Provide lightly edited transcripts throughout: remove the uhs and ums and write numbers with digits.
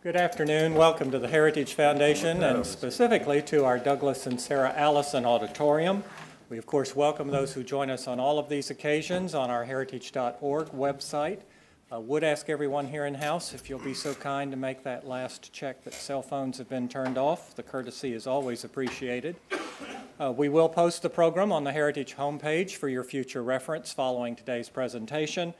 Good afternoon. Welcome to the Heritage Foundation and specifically to our Douglas and Sarah Allison Auditorium. We, of course, welcome those who join us on all of these occasions on our heritage.org website. Would ask everyone here in-house if you'll be so kind to make that last check that cell phones have been turned off. The courtesy is always appreciated. We will post the program on the Heritage homepage for your future reference following today's presentation.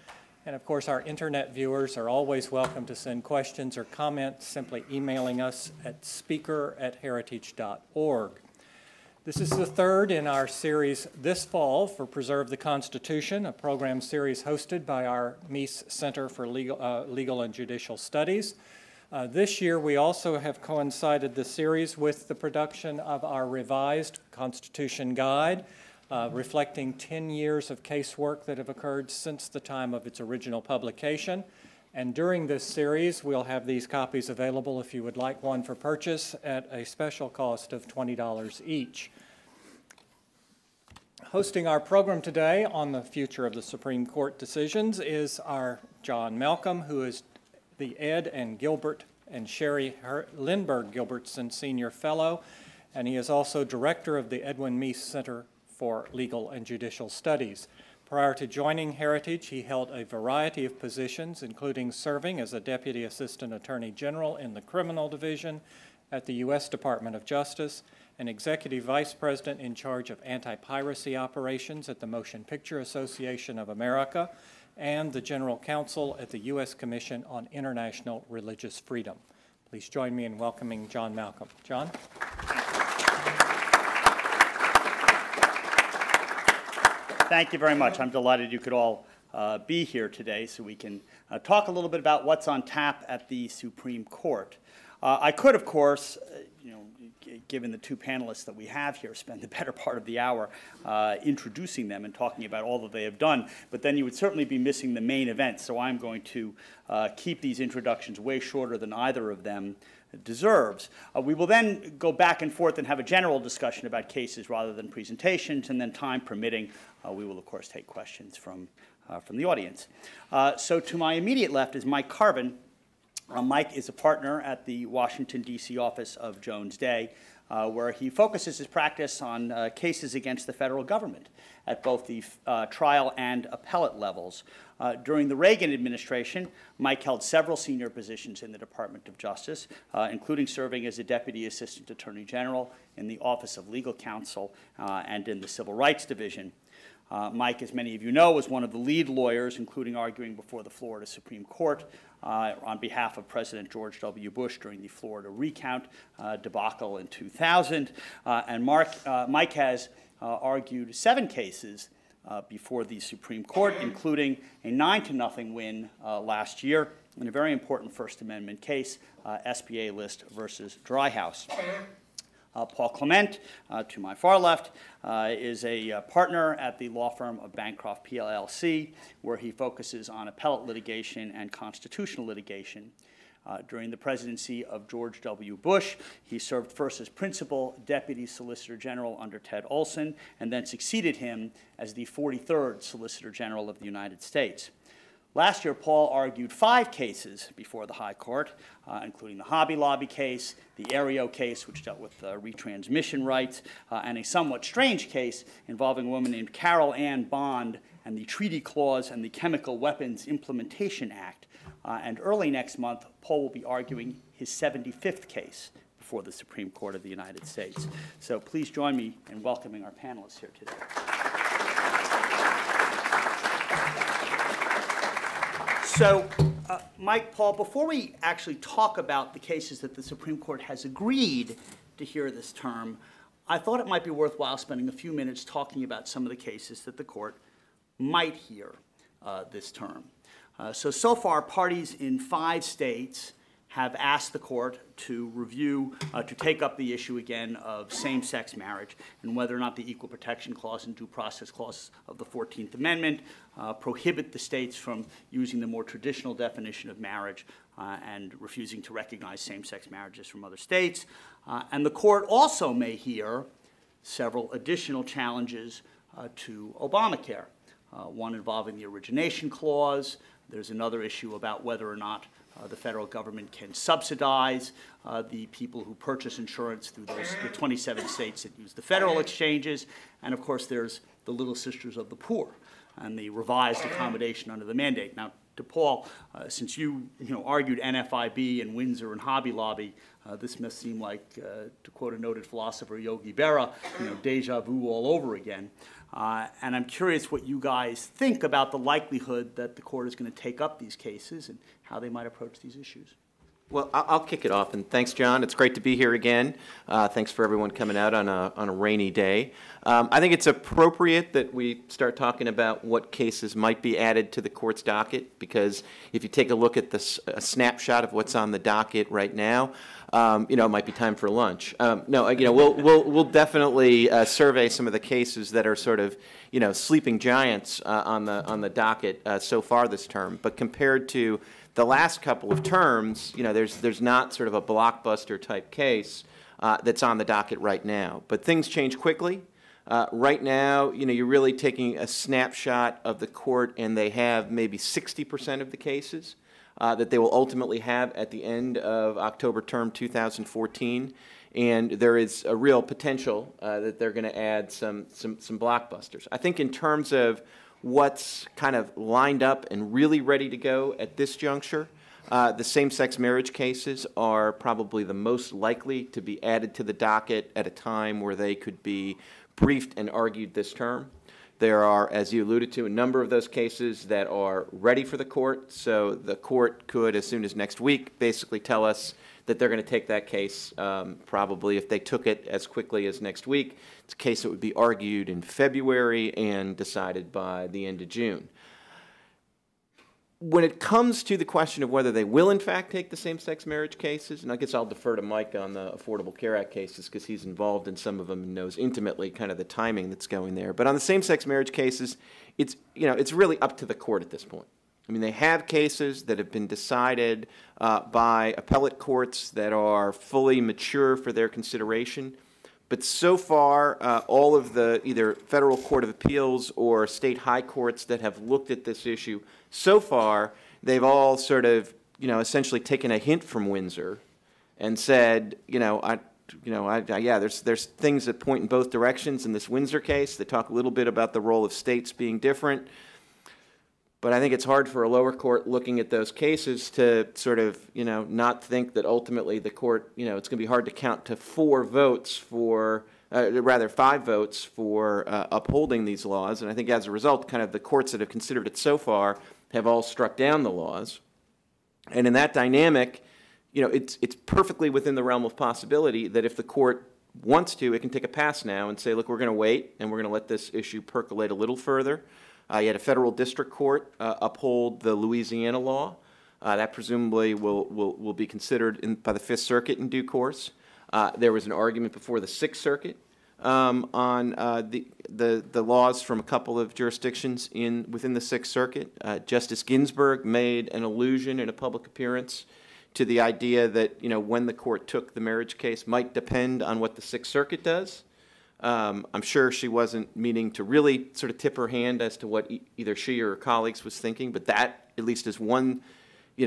And of course, our internet viewers are always welcome to send questions or comments simply emailing us at speaker@heritage.org. This is the third in our series this fall for Preserve the Constitution, a program series hosted by our Meese Center for Legal and Judicial Studies. This year, we also have coincided the series with the production of our revised Constitution Guide, reflecting 10 years of casework that have occurred since the time of its original publication. And during this series, we'll have these copies available if you would like one for purchase at a special cost of $20 each. Hosting our program today on the future of the Supreme Court decisions is our John Malcolm, who is the Ed and Gilbert and Sherry Lindbergh Gilbertson Senior Fellow, and he is also director of the Edwin Meese Center for Legal and Judicial Studies. Prior to joining Heritage, he held a variety of positions, including serving as a Deputy Assistant Attorney General in the Criminal Division at the U.S. Department of Justice, an Executive Vice President in charge of anti-piracy operations at the Motion Picture Association of America, and the General Counsel at the U.S. Commission on International Religious Freedom. Please join me in welcoming John Malcolm. John? Thank you very much. I'm delighted you could all be here today so we can talk a little bit about what's on tap at the Supreme Court. I could, of course, given the two panelists that we have here, spend the better part of the hour introducing them and talking about all that they have done, but then you would certainly be missing the main event, so I'm going to keep these introductions way shorter than either of them deserves. We will then go back and forth and have a general discussion about cases rather than presentations, and then time permitting, we will of course take questions from the audience. So to my immediate left is Mike Carvin. Mike is a partner at the Washington, D.C. office of Jones Day, where he focuses his practice on cases against the federal government at both the trial and appellate levels. During the Reagan administration, Mike held several senior positions in the Department of Justice, including serving as a Deputy Assistant Attorney General in the Office of Legal Counsel and in the Civil Rights Division. Mike, as many of you know, was one of the lead lawyers, including arguing before the Florida Supreme Court on behalf of President George W. Bush during the Florida recount debacle in 2000. And Mike has argued 7 cases before the Supreme Court, including a 9-0 win last year in a very important First Amendment case, SBA List versus Dryhouse. Paul Clement, to my far left, is a partner at the law firm of Bancroft PLLC, where he focuses on appellate litigation and constitutional litigation. During the presidency of George W. Bush, he served first as Principal Deputy Solicitor General under Ted Olson, and then succeeded him as the 43rd Solicitor General of the United States. Last year, Paul argued 5 cases before the High Court, including the Hobby Lobby case, the Aereo case, which dealt with retransmission rights, and a somewhat strange case involving a woman named Carol Ann Bond and the Treaty Clause and the Chemical Weapons Implementation Act. And early next month, Paul will be arguing his 75th case before the Supreme Court of the United States. So please join me in welcoming our panelists here today. So, Mike, Paul, before we actually talk about the cases that the Supreme Court has agreed to hear this term, I thought it might be worthwhile spending a few minutes talking about some of the cases that the court might hear this term. So far, parties in 5 states have asked the court to review, to take up the issue again of same-sex marriage and whether or not the Equal Protection Clause and Due Process Clause of the 14th Amendment prohibit the states from using the more traditional definition of marriage and refusing to recognize same-sex marriages from other states. And the court also may hear several additional challenges to Obamacare, one involving the Origination Clause. There's another issue about whether or not the federal government can subsidize the people who purchase insurance through the 27 states that use the federal exchanges. And of course, there's the Little Sisters of the Poor and the revised accommodation under the mandate. Now, to Paul, since you argued NFIB and Windsor and Hobby Lobby, this must seem like, to quote a noted philosopher, Yogi Berra, deja vu all over again. And I'm curious what you guys think about the likelihood that the court is going to take up these cases and how they might approach these issues. Well, I'll kick it off, and thanks, John. It's great to be here again. Thanks for everyone coming out on a rainy day. I think it's appropriate that we start talking about what cases might be added to the court's docket, because if you take a look at a snapshot of what's on the docket right now, it might be time for lunch. We'll definitely survey some of the cases that are sort of, sleeping giants on the docket so far this term. But compared to the last couple of terms, there's not sort of a blockbuster type case that's on the docket right now. But things change quickly. Right now, you're really taking a snapshot of the court, and they have maybe 60% of the cases that they will ultimately have at the end of October term 2014. And there is a real potential that they're going to add some blockbusters. I think in terms of what's kind of lined up and really ready to go at this juncture, the same-sex marriage cases are probably the most likely to be added to the docket at a time where they could be briefed and argued this term. There are, as you alluded to, a number of those cases that are ready for the court, so the court could, as soon as next week, basically tell us that they're going to take that case. Probably if they took it as quickly as next week, it's a case that would be argued in February and decided by the end of June. When it comes to the question of whether they will in fact take the same-sex marriage cases, and I guess I'll defer to Mike on the Affordable Care Act cases because he's involved in some of them and knows intimately kind of the timing that's going there. But on the same-sex marriage cases, it's really up to the court at this point. I mean, they have cases that have been decided by appellate courts that are fully mature for their consideration. But so far, all of the either federal court of appeals or state high courts that have looked at this issue, so far, they've all sort of, essentially taken a hint from Windsor and said, yeah, there's things that point in both directions in this Windsor case. They talk a little bit about the role of states being different. But I think it's hard for a lower court looking at those cases to sort of, not think that ultimately the court, it's going to be hard to count to 5 votes for upholding these laws. And I think as a result, kind of the courts that have considered it so far have all struck down the laws. And in that dynamic, it's perfectly within the realm of possibility that if the court wants to, it can take a pass now and say, look, we're going to wait and we're going to let this issue percolate a little further. You had a federal district court uphold the Louisiana law. That presumably will be considered by the Fifth Circuit in due course. There was an argument before the Sixth Circuit on the laws from a couple of jurisdictions within the Sixth Circuit. Justice Ginsburg made an allusion in a public appearance to the idea that when the court took the marriage case might depend on what the Sixth Circuit does. I'm sure she wasn't meaning to really sort of tip her hand as to what either she or her colleagues was thinking, but that at least is one,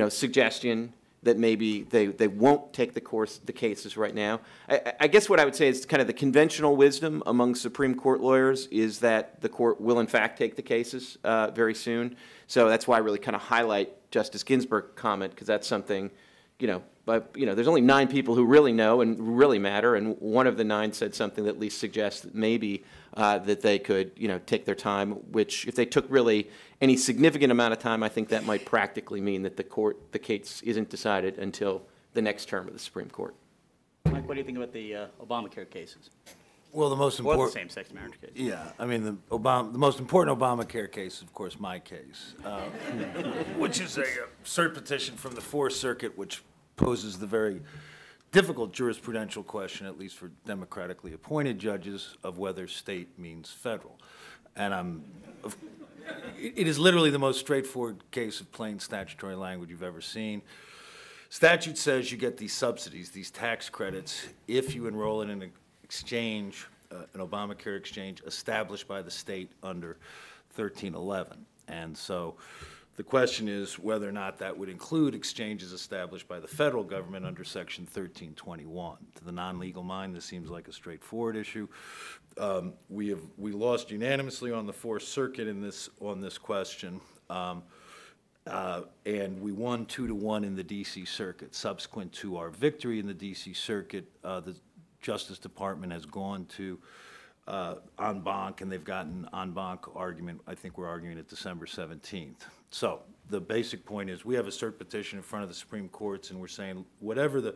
suggestion that maybe they won't take the cases right now. I guess what I would say is kind of the conventional wisdom among Supreme Court lawyers is that the court will in fact take the cases very soon. So that's why I really kind of highlight Justice Ginsburg's comment, because that's something, but there's only 9 people who really know and really matter, and one of the 9 said something that at least suggests that maybe that they could, take their time. Which, if they took really any significant amount of time, I think that might practically mean that the case isn't decided until the next term of the Supreme Court. Mike, what do you think about the Obamacare cases? Well, the most important, or the same-sex marriage case. Yeah, I mean the most important Obamacare case is, of course, my case, which is a cert petition from the Fourth Circuit, which poses the very difficult jurisprudential question, at least for democratically appointed judges, of whether state means federal. And it is literally the most straightforward case of plain statutory language you've ever seen. Statute says you get these subsidies, these tax credits, if you enroll in an exchange, an Obamacare exchange established by the state under 1311. And so The question is whether or not that would include exchanges established by the federal government under Section 1321. To the non-legal mind, this seems like a straightforward issue. We lost unanimously on the Fourth Circuit on this question, and we won 2-1 in the D.C. Circuit. Subsequent to our victory in the D.C. Circuit, the Justice Department has gone to en banc, and they've gotten en banc argument. I think we're arguing it December 17th. So the basic point is we have a cert petition in front of the Supreme Courts, and we're saying whatever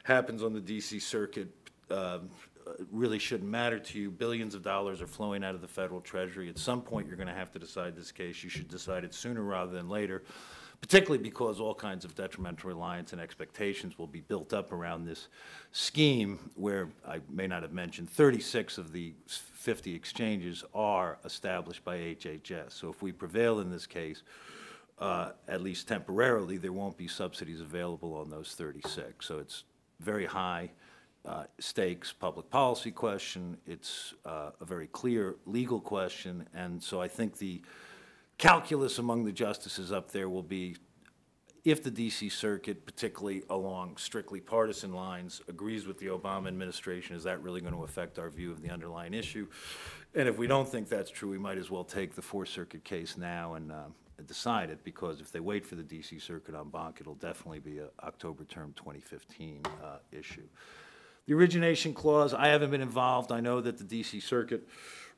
happens on the D.C. Circuit really shouldn't matter to you. Billions of dollars are flowing out of the federal treasury. At some point, you're going to have to decide this case. You should decide it sooner rather than later, particularly because all kinds of detrimental reliance and expectations will be built up around this scheme where, I may not have mentioned, 36 of the 50 exchanges are established by HHS. So if we prevail in this case, at least temporarily, there won't be subsidies available on those 36. So it's very high stakes public policy question. It's a very clear legal question. And so I think the calculus among the justices up there will be, if the D.C. Circuit, particularly along strictly partisan lines, agrees with the Obama administration, is that really going to affect our view of the underlying issue? And if we don't think that's true, we might as well take the Fourth Circuit case now and decide it, because if they wait for the D.C. Circuit en banc, it'll definitely be an October term 2015 issue. The Origination Clause, I haven't been involved. I know that the D.C. Circuit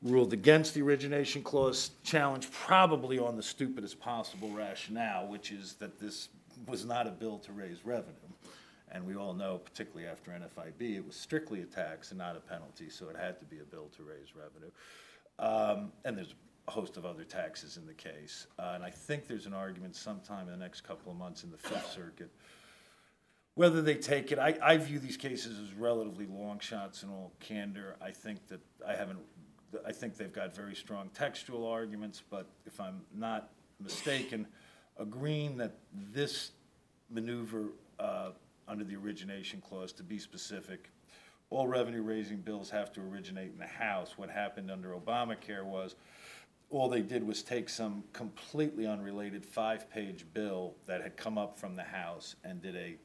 ruled against the Origination Clause challenge, probably on the stupidest possible rationale, which is that this was not a bill to raise revenue. And we all know, particularly after NFIB, it was strictly a tax and not a penalty, so it had to be a bill to raise revenue. And there's a host of other taxes in the case. And I think there's an argument sometime in the next couple of months in the Fifth Circuit whether they take it. I view these cases as relatively long shots in all candor. I think they've got very strong textual arguments, but if I'm not mistaken, agreeing that this maneuver under the Origination Clause, to be specific, all revenue-raising bills have to originate in the House. What happened under Obamacare was all they did was take some completely unrelated 5-page bill that had come up from the House and did a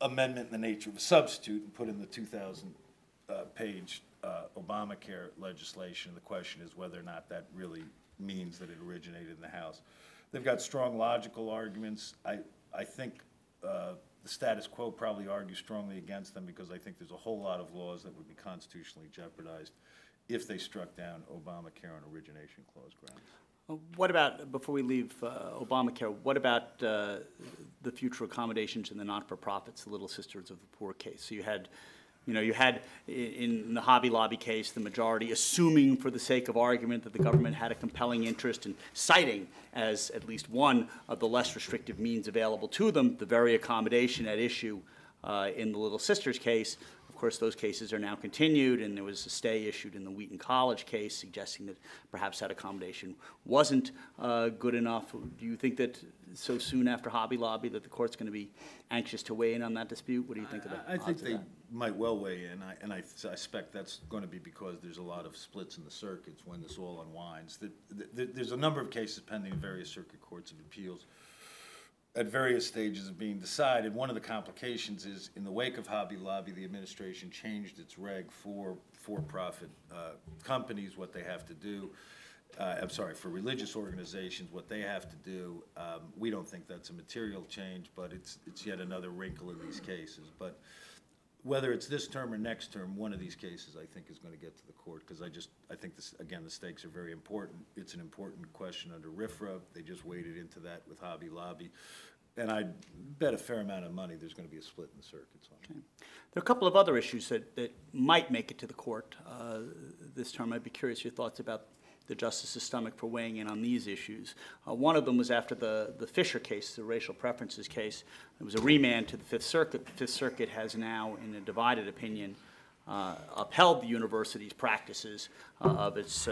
amendment in the nature of a substitute and put in the 2,000-page Obamacare legislation. The question is whether or not that really means that it originated in the House. They've got strong logical arguments. I think the status quo probably argues strongly against them, because I think there's a whole lot of laws that would be constitutionally jeopardized if they struck down Obamacare on Origination Clause grounds. What about, before we leave Obamacare, what about the future accommodations in the not-for-profits, the Little Sisters of the Poor case? So you had in the Hobby Lobby case, the majority assuming for the sake of argument that the government had a compelling interest in citing as at least one of the less restrictive means available to them, the very accommodation at issue in the Little Sisters case. Of course, those cases are now continued, and there was a stay issued in the Wheaton College case suggesting that perhaps that accommodation wasn't good enough. Do you think that so soon after Hobby Lobby that the court's going to be anxious to weigh in on that dispute? What do you think of that? I think they might well weigh in, and I suspect that's going to be because there's a lot of splits in the circuits when this all unwinds. There's a number of cases pending in various circuit courts of appeals at various stages of being decided. One of the complications is, in the wake of Hobby Lobby, the administration changed its reg for for-profit companies, what they have to do. For religious organizations, what they have to do. We don't think that's a material change, but it's yet another wrinkle in these cases. But whether it's this term or next term, one of these cases I think is going to get to the court, because I think this, again, the stakes are very important. It's an important question under RFRA. They just waded into that with Hobby Lobby. And I bet a fair amount of money there's going to be a split in the circuits on it. Okay. There are a couple of other issues that might make it to the court this term. I'd be curious your thoughts about the justice's stomach for weighing in on these issues. One of them was after the Fisher case, the racial preferences case. It was a remand to the Fifth Circuit. The Fifth Circuit has now, in a divided opinion, upheld the university's practices of its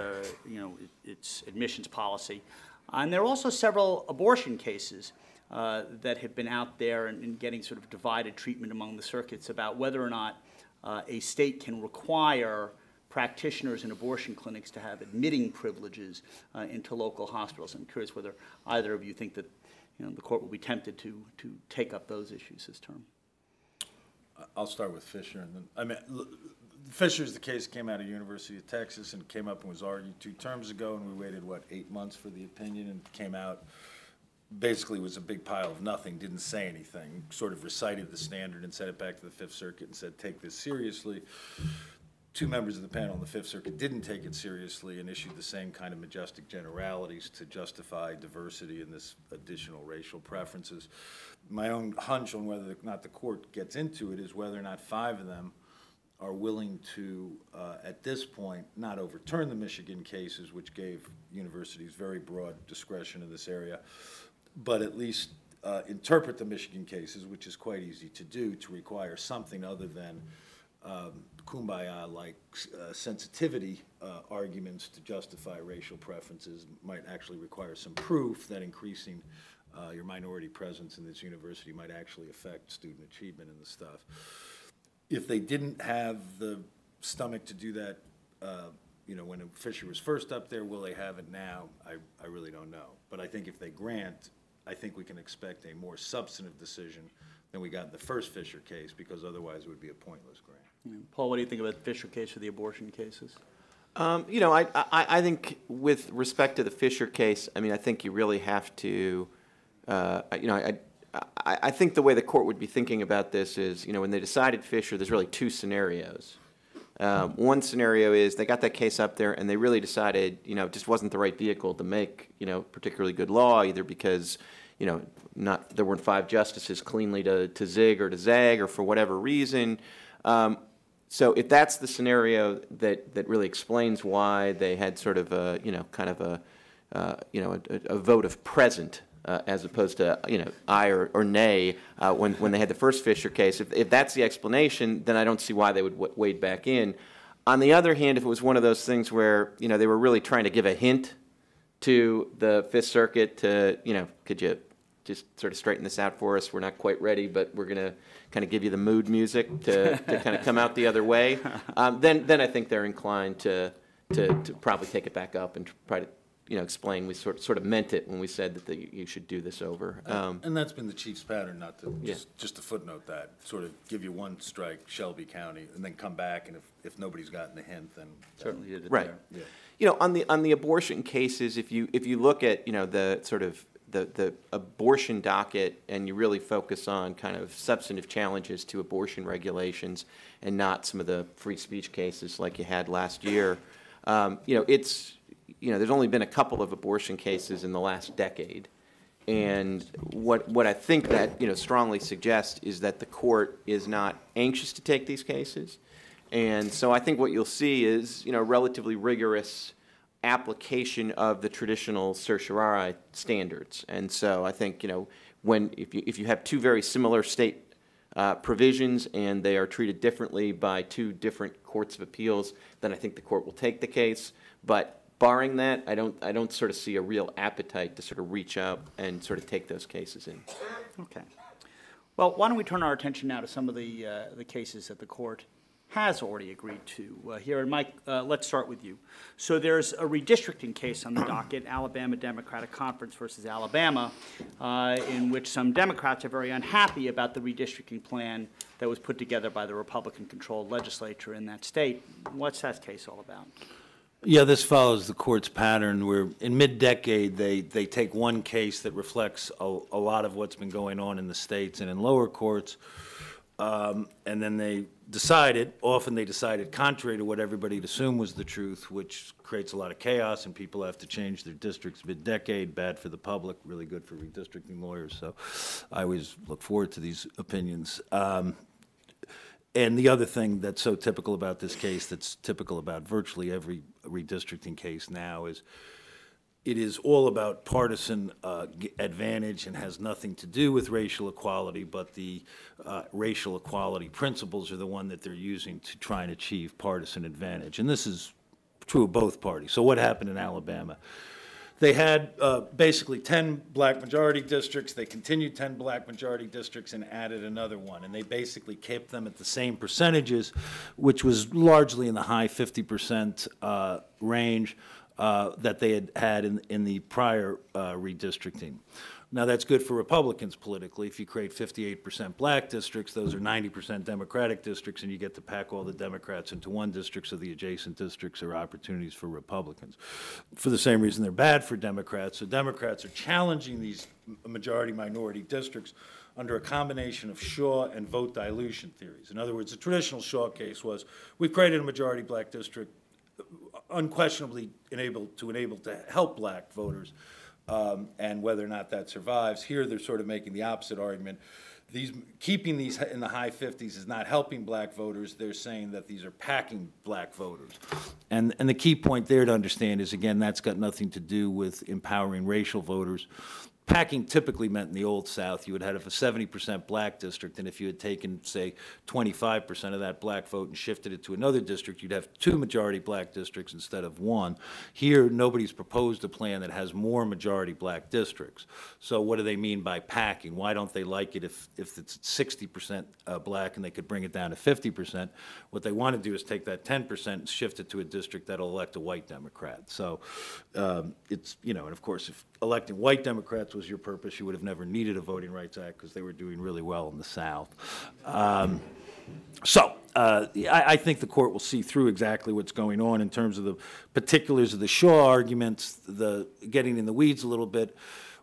admissions policy. And there are also several abortion cases that have been out there and getting sort of divided treatment among the circuits about whether or not a state can require practitioners in abortion clinics to have admitting privileges into local hospitals. I'm curious whether either of you think that the court will be tempted to take up those issues this term. I'll start with Fisher, and then Fisher's the case came out of University of Texas and came up and was argued 2 terms ago, and we waited 8 months for the opinion, and came out. Basically, was a big pile of nothing. Didn't say anything. Sort of recited the standard and sent it back to the Fifth Circuit and said, "Take this seriously." 2 members of the panel on the Fifth Circuit didn't take it seriously and issued the same kind of majestic generalities to justify diversity and this additional racial preferences. My own hunch on whether or not the court gets into it is whether or not 5 of them are willing to, at this point, not overturn the Michigan cases, which gave universities very broad discretion in this area, but at least interpret the Michigan cases, which is quite easy to do, to require something other than kumbaya-like sensitivity arguments to justify racial preferences. Might actually require some proof that increasing your minority presence in this university might actually affect student achievement and the stuff. If they didn't have the stomach to do that, when Fisher was first up there, will they have it now? I really don't know. But I think if they grant, I think we can expect a more substantive decision than we got in the first Fisher case, because otherwise it would be a pointless grant. Paul, what do you think about the Fisher case or the abortion cases? I think with respect to the Fisher case, I think you really have to, I think the way the court would be thinking about this is, when they decided Fisher, there's really 2 scenarios. One scenario is they got that case up there and they really decided, it just wasn't the right vehicle to make, particularly good law, either because, there weren't 5 justices cleanly to zig or to zag or for whatever reason. So if that's the scenario that really explains why they had sort of a, kind of a vote of present as opposed to, aye or nay when they had the first Fisher case, if that's the explanation, then I don't see why they would wade back in. On the other hand, if it was one of those things where, they were really trying to give a hint to the Fifth Circuit to, could you just sort of straighten this out for us? We're not quite ready, but we're going to kind of give you the mood music to kind of come out the other way. Then I think they're inclined to probably take it back up and try to explain we sort of meant it when we said that you should do this over. And that's been the Chief's pattern, not to just to footnote that, sort of give you 1 strike, Shelby County, and then come back, and if nobody's gotten the hint, then certainly did it right. there. Yeah. On the abortion cases, if you look at the sort of the abortion docket and you really focus on kind of substantive challenges to abortion regulations and not some of the free speech cases like you had last year, it's there's only been a couple of abortion cases in the last decade, and what I think that strongly suggests is that the court is not anxious to take these cases, and so I think what you'll see is relatively rigorous application of the traditional certiorari standards, and so I think if you have 2 very similar state provisions and they are treated differently by 2 different courts of appeals, then I think the court will take the case. But barring that, I don't sort of see a real appetite to sort of reach out and sort of take those cases in. Okay. Well, why don't we turn our attention now to some of the cases that the court has already agreed to here. And Mike, let's start with you. So there's a redistricting case on the docket, Alabama Democratic Conference versus Alabama, in which some Democrats are very unhappy about the redistricting plan that was put together by the Republican-controlled legislature in that state. What's that case all about? Yeah, this follows the court's pattern where in mid-decade they take one case that reflects a lot of what's been going on in the states and in lower courts, and then they decided, often they decided contrary to what everybody had assumed was the truth, which creates a lot of chaos and people have to change their districts mid-decade, bad for the public, really good for redistricting lawyers, so I always look forward to these opinions. And the other thing that's so typical about this case, that's typical about virtually every redistricting case now, is it is all about partisan advantage and has nothing to do with racial equality, but the racial equality principles are the one that they're using to try and achieve partisan advantage. And this is true of both parties. So what happened in Alabama? They had basically 10 black majority districts. They continued 10 black majority districts and added another one. And they basically kept them at the same percentages, which was largely in the high 50% range that they had in the prior redistricting. Now, that's good for Republicans politically. If you create 58% black districts, those are 90% Democratic districts, and you get to pack all the Democrats into one district, so the adjacent districts are opportunities for Republicans. For the same reason, they're bad for Democrats. So Democrats are challenging these majority-minority districts under a combination of Shaw and vote dilution theories. In other words, the traditional Shaw case was, we've created a majority black district unquestionably enable to help black voters, and whether or not that survives. Here they're sort of making the opposite argument. Keeping these in the high 50s is not helping black voters. They're saying that these are packing black voters. And the key point there to understand is, again, that's got nothing to do with empowering racial voters. Packing typically meant in the Old South, you would have a 70% black district, and if you had taken, say, 25% of that black vote and shifted it to another district, you'd have 2 majority black districts instead of 1. Here, nobody's proposed a plan that has more majority black districts. So what do they mean by packing? Why don't they like it if it's 60% black and they could bring it down to 50%? What they want to do is take that 10% and shift it to a district that'll elect a white Democrat. So it's, and of course, if electing white Democrats was your purpose, you would have never needed a Voting Rights Act because they were doing really well in the South. I think the court will see through exactly what's going on in terms of the particulars of the Shaw arguments, getting in the weeds a little bit.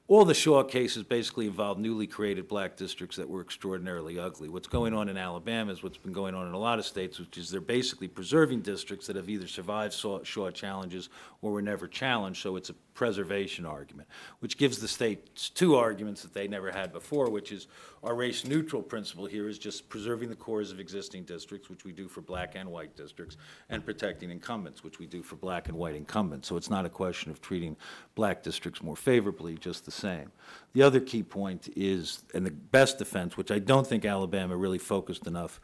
All the Shaw cases basically involve newly created black districts that were extraordinarily ugly. What's going on in Alabama is what's been going on in a lot of states, which is they're basically preserving districts that have either survived Shaw challenges or were never challenged, so it's a preservation argument, which gives the states 2 arguments that they never had before, which is our race-neutral principle here is just preserving the cores of existing districts, which we do for black and white districts, and protecting incumbents, which we do for black and white incumbents. So it's not a question of treating black districts more favorably, just the same. The other key point is, and the best defense, which I don't think Alabama really focused enough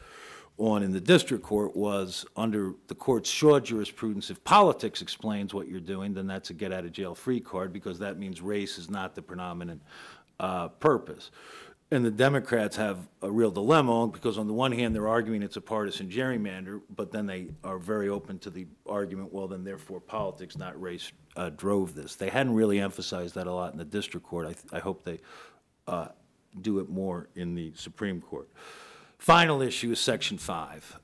on in the district court, was under the court's Shaw jurisprudence, if politics explains what you're doing, then that's a get-out-of-jail-free card, because that means race is not the predominant purpose. And the Democrats have a real dilemma, because on the one hand, they're arguing it's a partisan gerrymander, but then they are very open to the argument, well, then therefore politics, not race, drove this. They hadn't really emphasized that a lot in the district court. I hope they do it more in the Supreme Court. Final issue is Section 5.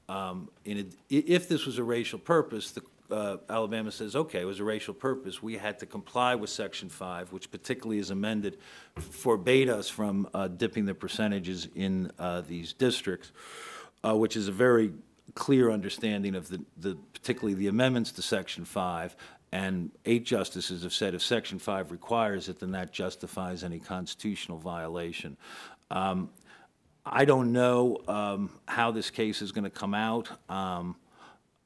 If this was a racial purpose, Alabama says, okay, it was a racial purpose. We had to comply with Section 5, which particularly is amended, forbade us from dipping the percentages in these districts, which is a very clear understanding of particularly the amendments to Section 5. And 8 justices have said if Section 5 requires it, then that justifies any constitutional violation. I don't know how this case is going to come out.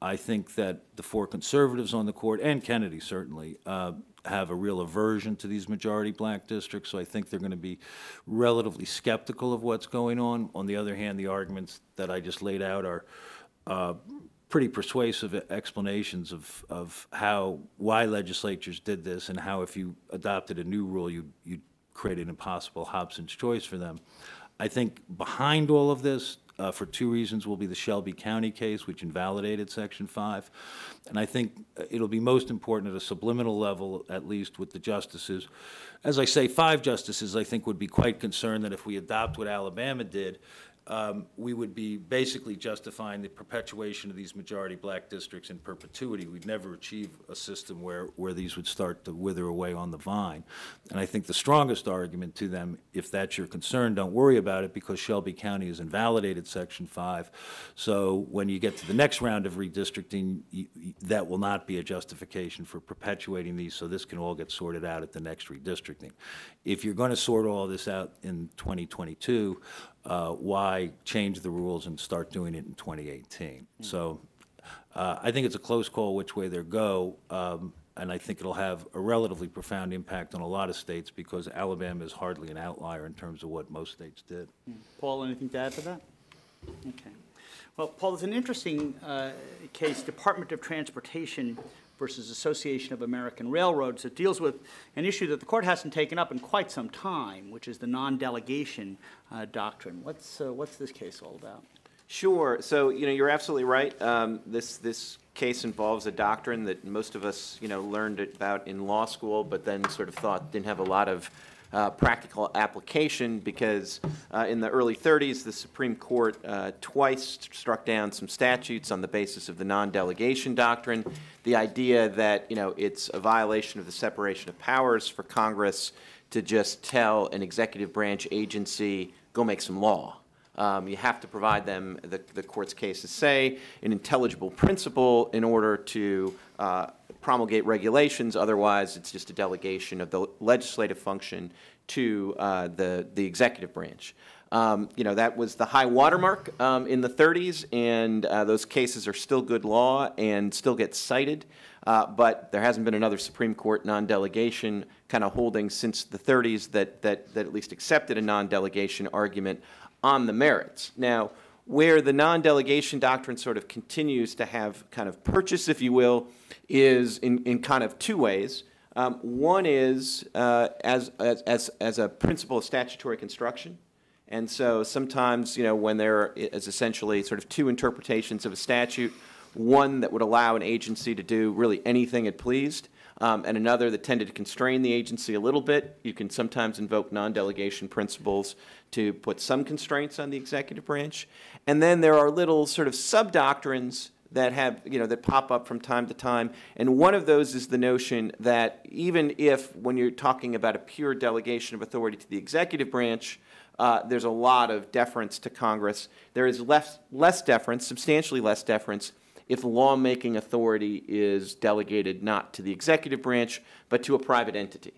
I think that the 4 conservatives on the court, and Kennedy certainly, have a real aversion to these majority black districts, so I think they're going to be relatively skeptical of what's going on. On the other hand, the arguments that I just laid out are pretty persuasive explanations of why legislatures did this, and how if you adopted a new rule, you'd create an impossible Hobson's choice for them. I think behind all of this, for 2 reasons, will be the Shelby County case, which invalidated Section 5. And I think it'll be most important at a subliminal level, at least with the justices. As I say, 5 justices, I think, would be quite concerned that if we adopt what Alabama did, we would be basically justifying the perpetuation of these majority black districts in perpetuity. We'd never achieve a system where these would start to wither away on the vine. And I think the strongest argument to them, if that's your concern, don't worry about it, because Shelby County has invalidated Section 5. So when you get to the next round of redistricting, that will not be a justification for perpetuating these, so this can all get sorted out at the next redistricting. If you're going to sort all this out in 2022, why change the rules and start doing it in 2018? So I think it's a close call which way they go, and I think it'll have a relatively profound impact on a lot of states, because Alabama is hardly an outlier in terms of what most states did. Paul, anything to add to that? Okay. Well, Paul, there's an interesting case. Department of Transportation versus Association of American Railroads that deals with an issue that the court hasn't taken up in quite some time, which is the non-delegation doctrine. What's this case all about? Sure. So, you're absolutely right. This case involves a doctrine that most of us, learned about in law school, but then sort of thought didn't have a lot of practical application because in the early 30s, the Supreme Court twice struck down some statutes on the basis of the non-delegation doctrine. The idea that, it's a violation of the separation of powers for Congress to just tell an executive branch agency, go make some law. You have to provide them, the court's cases say, an intelligible principle in order to promulgate regulations. Otherwise, it's just a delegation of the legislative function to the executive branch. That was the high watermark in the 30s, and those cases are still good law and still get cited. But there hasn't been another Supreme Court non-delegation kind of holding since the 30s that at least accepted a non-delegation argument on the merits. Now, where the non-delegation doctrine sort of continues to have kind of purchase, if you will, is in kind of two ways. One is as a principle of statutory construction. And so sometimes, when there is essentially sort of two interpretations of a statute, one that would allow an agency to do really anything it pleased, and another that tended to constrain the agency a little bit. You can sometimes invoke non-delegation principles to put some constraints on the executive branch. And then there are little sort of sub-doctrines that have, that pop up from time to time. And one of those is the notion that even if, when you're talking about a pure delegation of authority to the executive branch, there's a lot of deference to Congress, there is less deference, substantially less deference, if lawmaking authority is delegated not to the executive branch, but to a private entity.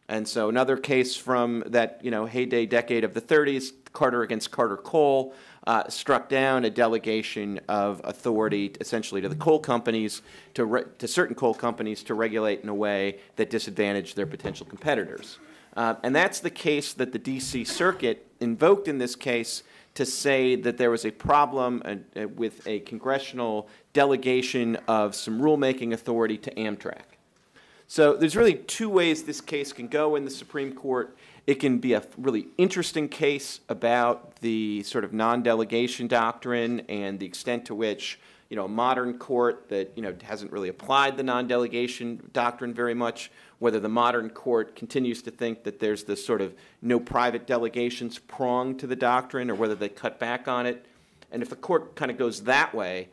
And so another case from that heyday decade of the 30s, Carter against Carter Coal, struck down a delegation of authority essentially to the coal companies, to certain coal companies to regulate in a way that disadvantaged their potential competitors. And that's the case that the D.C. Circuit invoked in this case to say that there was a problem with a congressional delegation of some rulemaking authority to Amtrak. So there's really two ways this case can go in the Supreme Court. It can be a really interesting case about the sort of non-delegation doctrine and the extent to which, a modern court that, hasn't really applied the non-delegation doctrine very much, whether the modern court continues to think that there's this sort of no private delegations prong to the doctrine, or whether they cut back on it. And if the court kind of goes that way,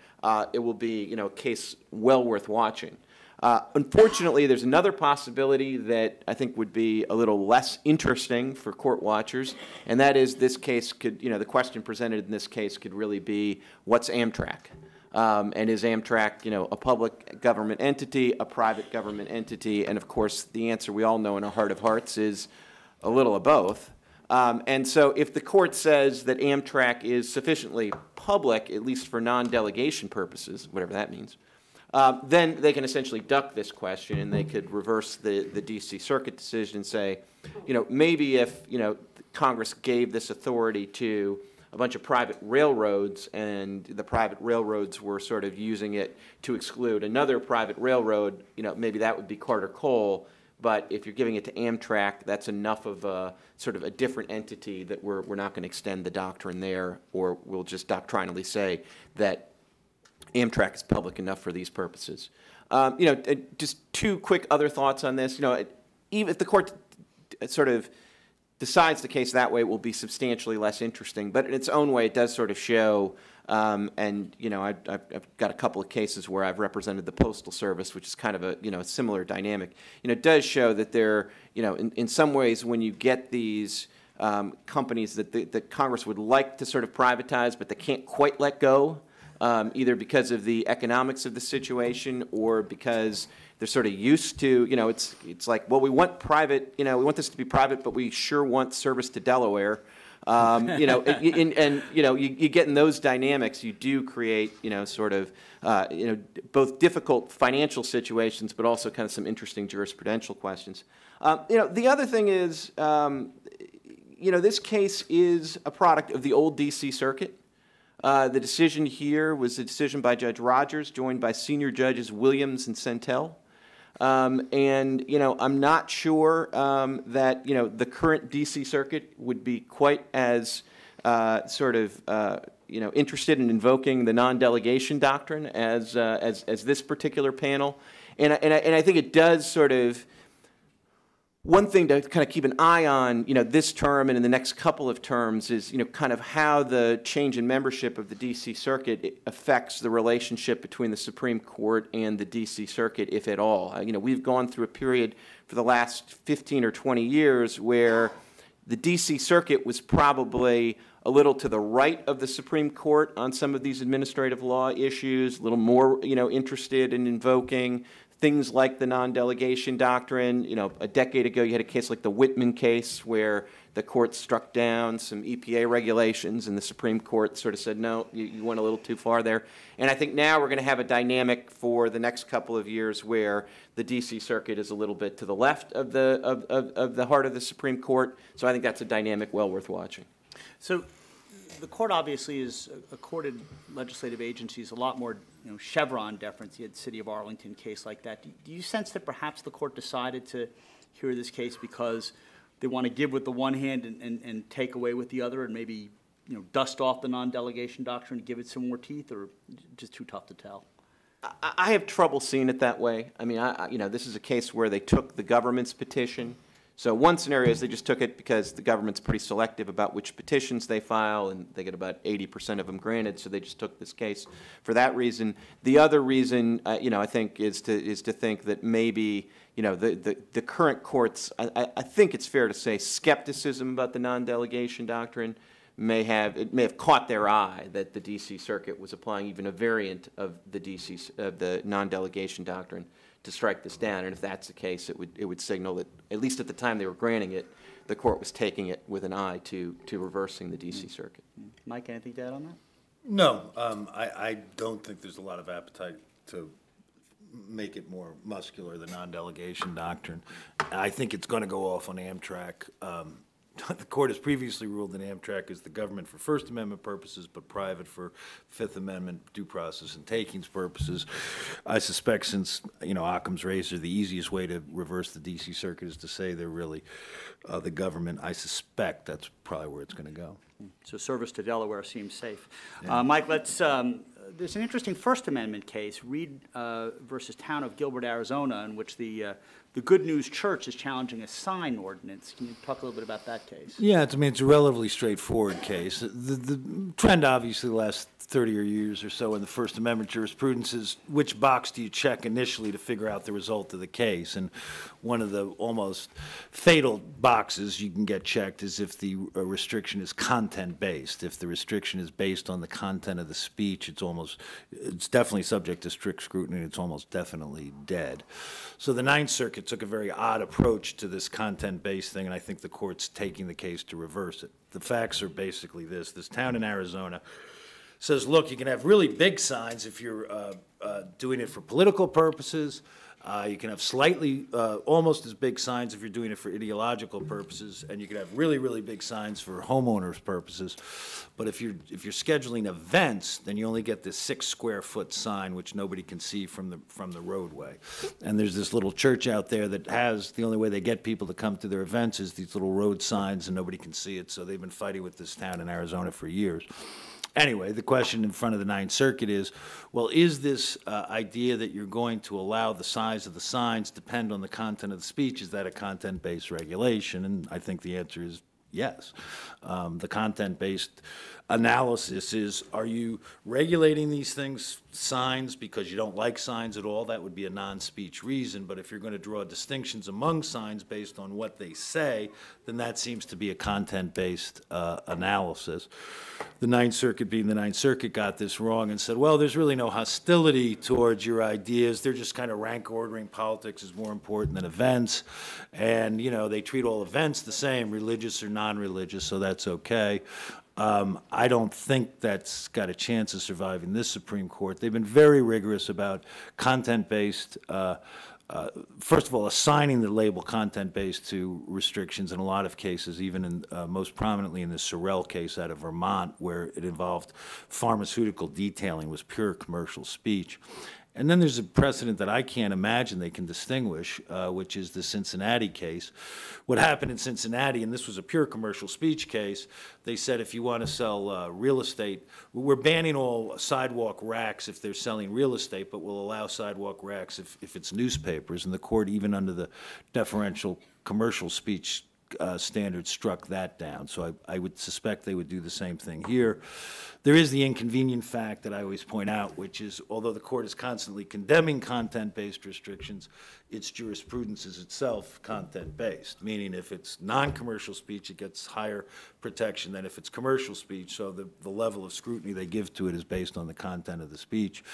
it will be, a case well worth watching. Unfortunately, there's another possibility that I think would be a little less interesting for court watchers, and that is this case could, the question presented in this case could really be, what's Amtrak? And is Amtrak, a public government entity, a private government entity? And of course, the answer we all know in our heart of hearts is a little of both. And so if the court says that Amtrak is sufficiently public, at least for non-delegation purposes, whatever that means, then they can essentially duck this question, and they could reverse the D.C. Circuit decision and say, maybe if, Congress gave this authority to a bunch of private railroads, and the private railroads were sort of using it to exclude another private railroad, maybe that would be Carter Coal. But if you're giving it to Amtrak, that's enough of a sort of a different entity that we're not going to extend the doctrine there, or we'll just doctrinally say that Amtrak is public enough for these purposes. Just two quick other thoughts on this. Even if the court sort of decides the case that way, it will be substantially less interesting. But in its own way, it does sort of show, and I've got a couple of cases where I've represented the Postal Service, which is kind of a similar dynamic. It does show that there, in some ways, when you get these companies that Congress would like to sort of privatize, but they can't quite let go, either because of the economics of the situation or because they're sort of used to, it's like, well, we want private, we want this to be private, but we sure want service to Delaware. You get in those dynamics, you do create, sort of, both difficult financial situations, but also kind of some interesting jurisprudential questions. The other thing is, this case is a product of the old D.C. Circuit. The decision here was a decision by Judge Rogers, joined by senior judges Williams and Sentel. And, I'm not sure that, the current D.C. Circuit would be quite as interested in invoking the non-delegation doctrine as this particular panel. And I think it does one thing to kind of keep an eye on, this term and in the next couple of terms is, kind of how the change in membership of the D.C. Circuit affects the relationship between the Supreme Court and the D.C. Circuit, if at all. We've gone through a period for the last 15 or 20 years where the D.C. Circuit was probably a little to the right of the Supreme Court on some of these administrative law issues, a little more, interested in invoking things like the non-delegation doctrine. A decade ago, you had a case like the Whitman case where the court struck down some EPA regulations, and the Supreme Court sort of said, no, you went a little too far there. And I think now we're going to have a dynamic for the next couple of years where the D.C. Circuit is a little bit to the left of the heart of the Supreme Court. So I think that's a dynamic well worth watching. So the court obviously has accorded legislative agencies a lot more Chevron deference. You had the City of Arlington case like that. Do you sense that perhaps the court decided to hear this case because they want to give with the one hand and take away with the other, and maybe dust off the non-delegation doctrine and give it some more teeth, or just too tough to tell? I have trouble seeing it that way. I mean, this is a case where they took the government's petition. So one scenario is they just took it because the government's pretty selective about which petitions they file, and they get about 80% of them granted, so they just took this case for that reason. The other reason, I think, is to think that maybe, the current courts, I think it's fair to say, skepticism about the non-delegation doctrine may have caught their eye that the D.C. Circuit was applying even a variant of the non-delegation doctrine to strike this down. And if that's the case, it would signal that, at least at the time they were granting it, the court was taking it with an eye to reversing the D.C. Circuit. Mike, anything to add on that? No, I don't think there's a lot of appetite to make it more muscular, the non-delegation doctrine. I think it's going to go off on Amtrak. The court has previously ruled that Amtrak is the government for First Amendment purposes, but private for Fifth Amendment due process and takings purposes. I suspect, since Occam's razor, the easiest way to reverse the D.C. Circuit is to say they're really the government. I suspect that's probably where it's going to go. So service to Delaware seems safe. Yeah. Mike, there's an interesting First Amendment case, Reed versus Town of Gilbert, Arizona, in which the Good News Church is challenging a sign ordinance. Can you talk a little bit about that case? Yeah, it's a relatively straightforward case. The trend, obviously, the last 30 years or so in the First Amendment jurisprudence is which box do you check initially to figure out the result of the case. And one of the almost fatal boxes you can get checked is if the restriction is content-based. If the restriction is based on the content of the speech, it's definitely subject to strict scrutiny. It's almost definitely dead. So the Ninth Circuit took a very odd approach to this content-based thing, and I think the court's taking the case to reverse it. The facts are basically this. This town in Arizona says, look, you can have really big signs if you're doing it for political purposes. You can have slightly, almost as big signs if you're doing it for ideological purposes, and you can have really, really big signs for homeowners' purposes. But if you're scheduling events, then you only get this 6-square-foot sign, which nobody can see from the roadway. And there's this little church out there that has, the only way they get people to come to their events is these little road signs, and nobody can see it. So they've been fighting with this town in Arizona for years. Anyway, the question in front of the Ninth Circuit is, well, is this idea that you're going to allow the size of the signs depend on the content of the speech, is that a content-based regulation? And I think the answer is yes. The content-based analysis is, are you regulating these things, signs, because you don't like signs at all? That would be a non-speech reason. But if you're going to draw distinctions among signs based on what they say, then that seems to be a content-based analysis. The Ninth Circuit, being the Ninth Circuit, got this wrong and said, well, there's really no hostility towards your ideas. They're just kind of rank ordering. Politics is more important than events. And, they treat all events the same, religious or non-religious, so that's okay. I don't think that's got a chance of surviving this Supreme Court. They've been very rigorous about content-based, first of all, assigning the label content-based to restrictions in a lot of cases, even in, most prominently in the Sorrell case out of Vermont, where it involved pharmaceutical detailing, was pure commercial speech. And then there's a precedent that I can't imagine they can distinguish, which is the Cincinnati case. What happened in Cincinnati, and this was a pure commercial speech case, they said if you want to sell real estate, we're banning all sidewalk racks if they're selling real estate, but we'll allow sidewalk racks if it's newspapers. And the court, even under the deferential commercial speech standards, struck that down. So I would suspect they would do the same thing here. There is the inconvenient fact that I always point out, which is, although the court is constantly condemning content-based restrictions, its jurisprudence is itself content-based, meaning if it's non-commercial speech, it gets higher protection than if it's commercial speech, so the level of scrutiny they give to it is based on the content of the speech.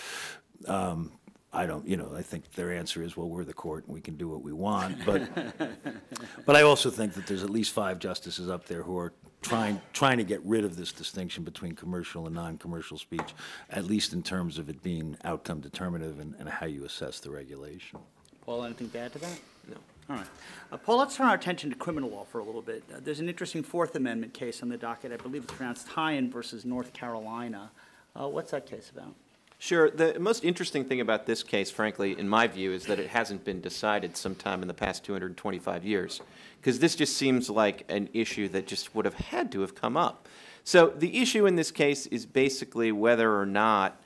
I think their answer is, well, we're the court and we can do what we want. But I also think that there's at least 5 justices up there who are trying to get rid of this distinction between commercial and non-commercial speech, at least in terms of it being outcome determinative and how you assess the regulation. Paul, anything to add to that? No. All right. Paul, let's turn our attention to criminal law for a little bit. There's an interesting Fourth Amendment case on the docket. I believe it's pronounced Tyen versus North Carolina. What's that case about? Sure. The most interesting thing about this case, frankly, in my view, is that it hasn't been decided sometime in the past 225 years, because this just seems like an issue that just would have had to have come up. So the issue in this case is basically whether or not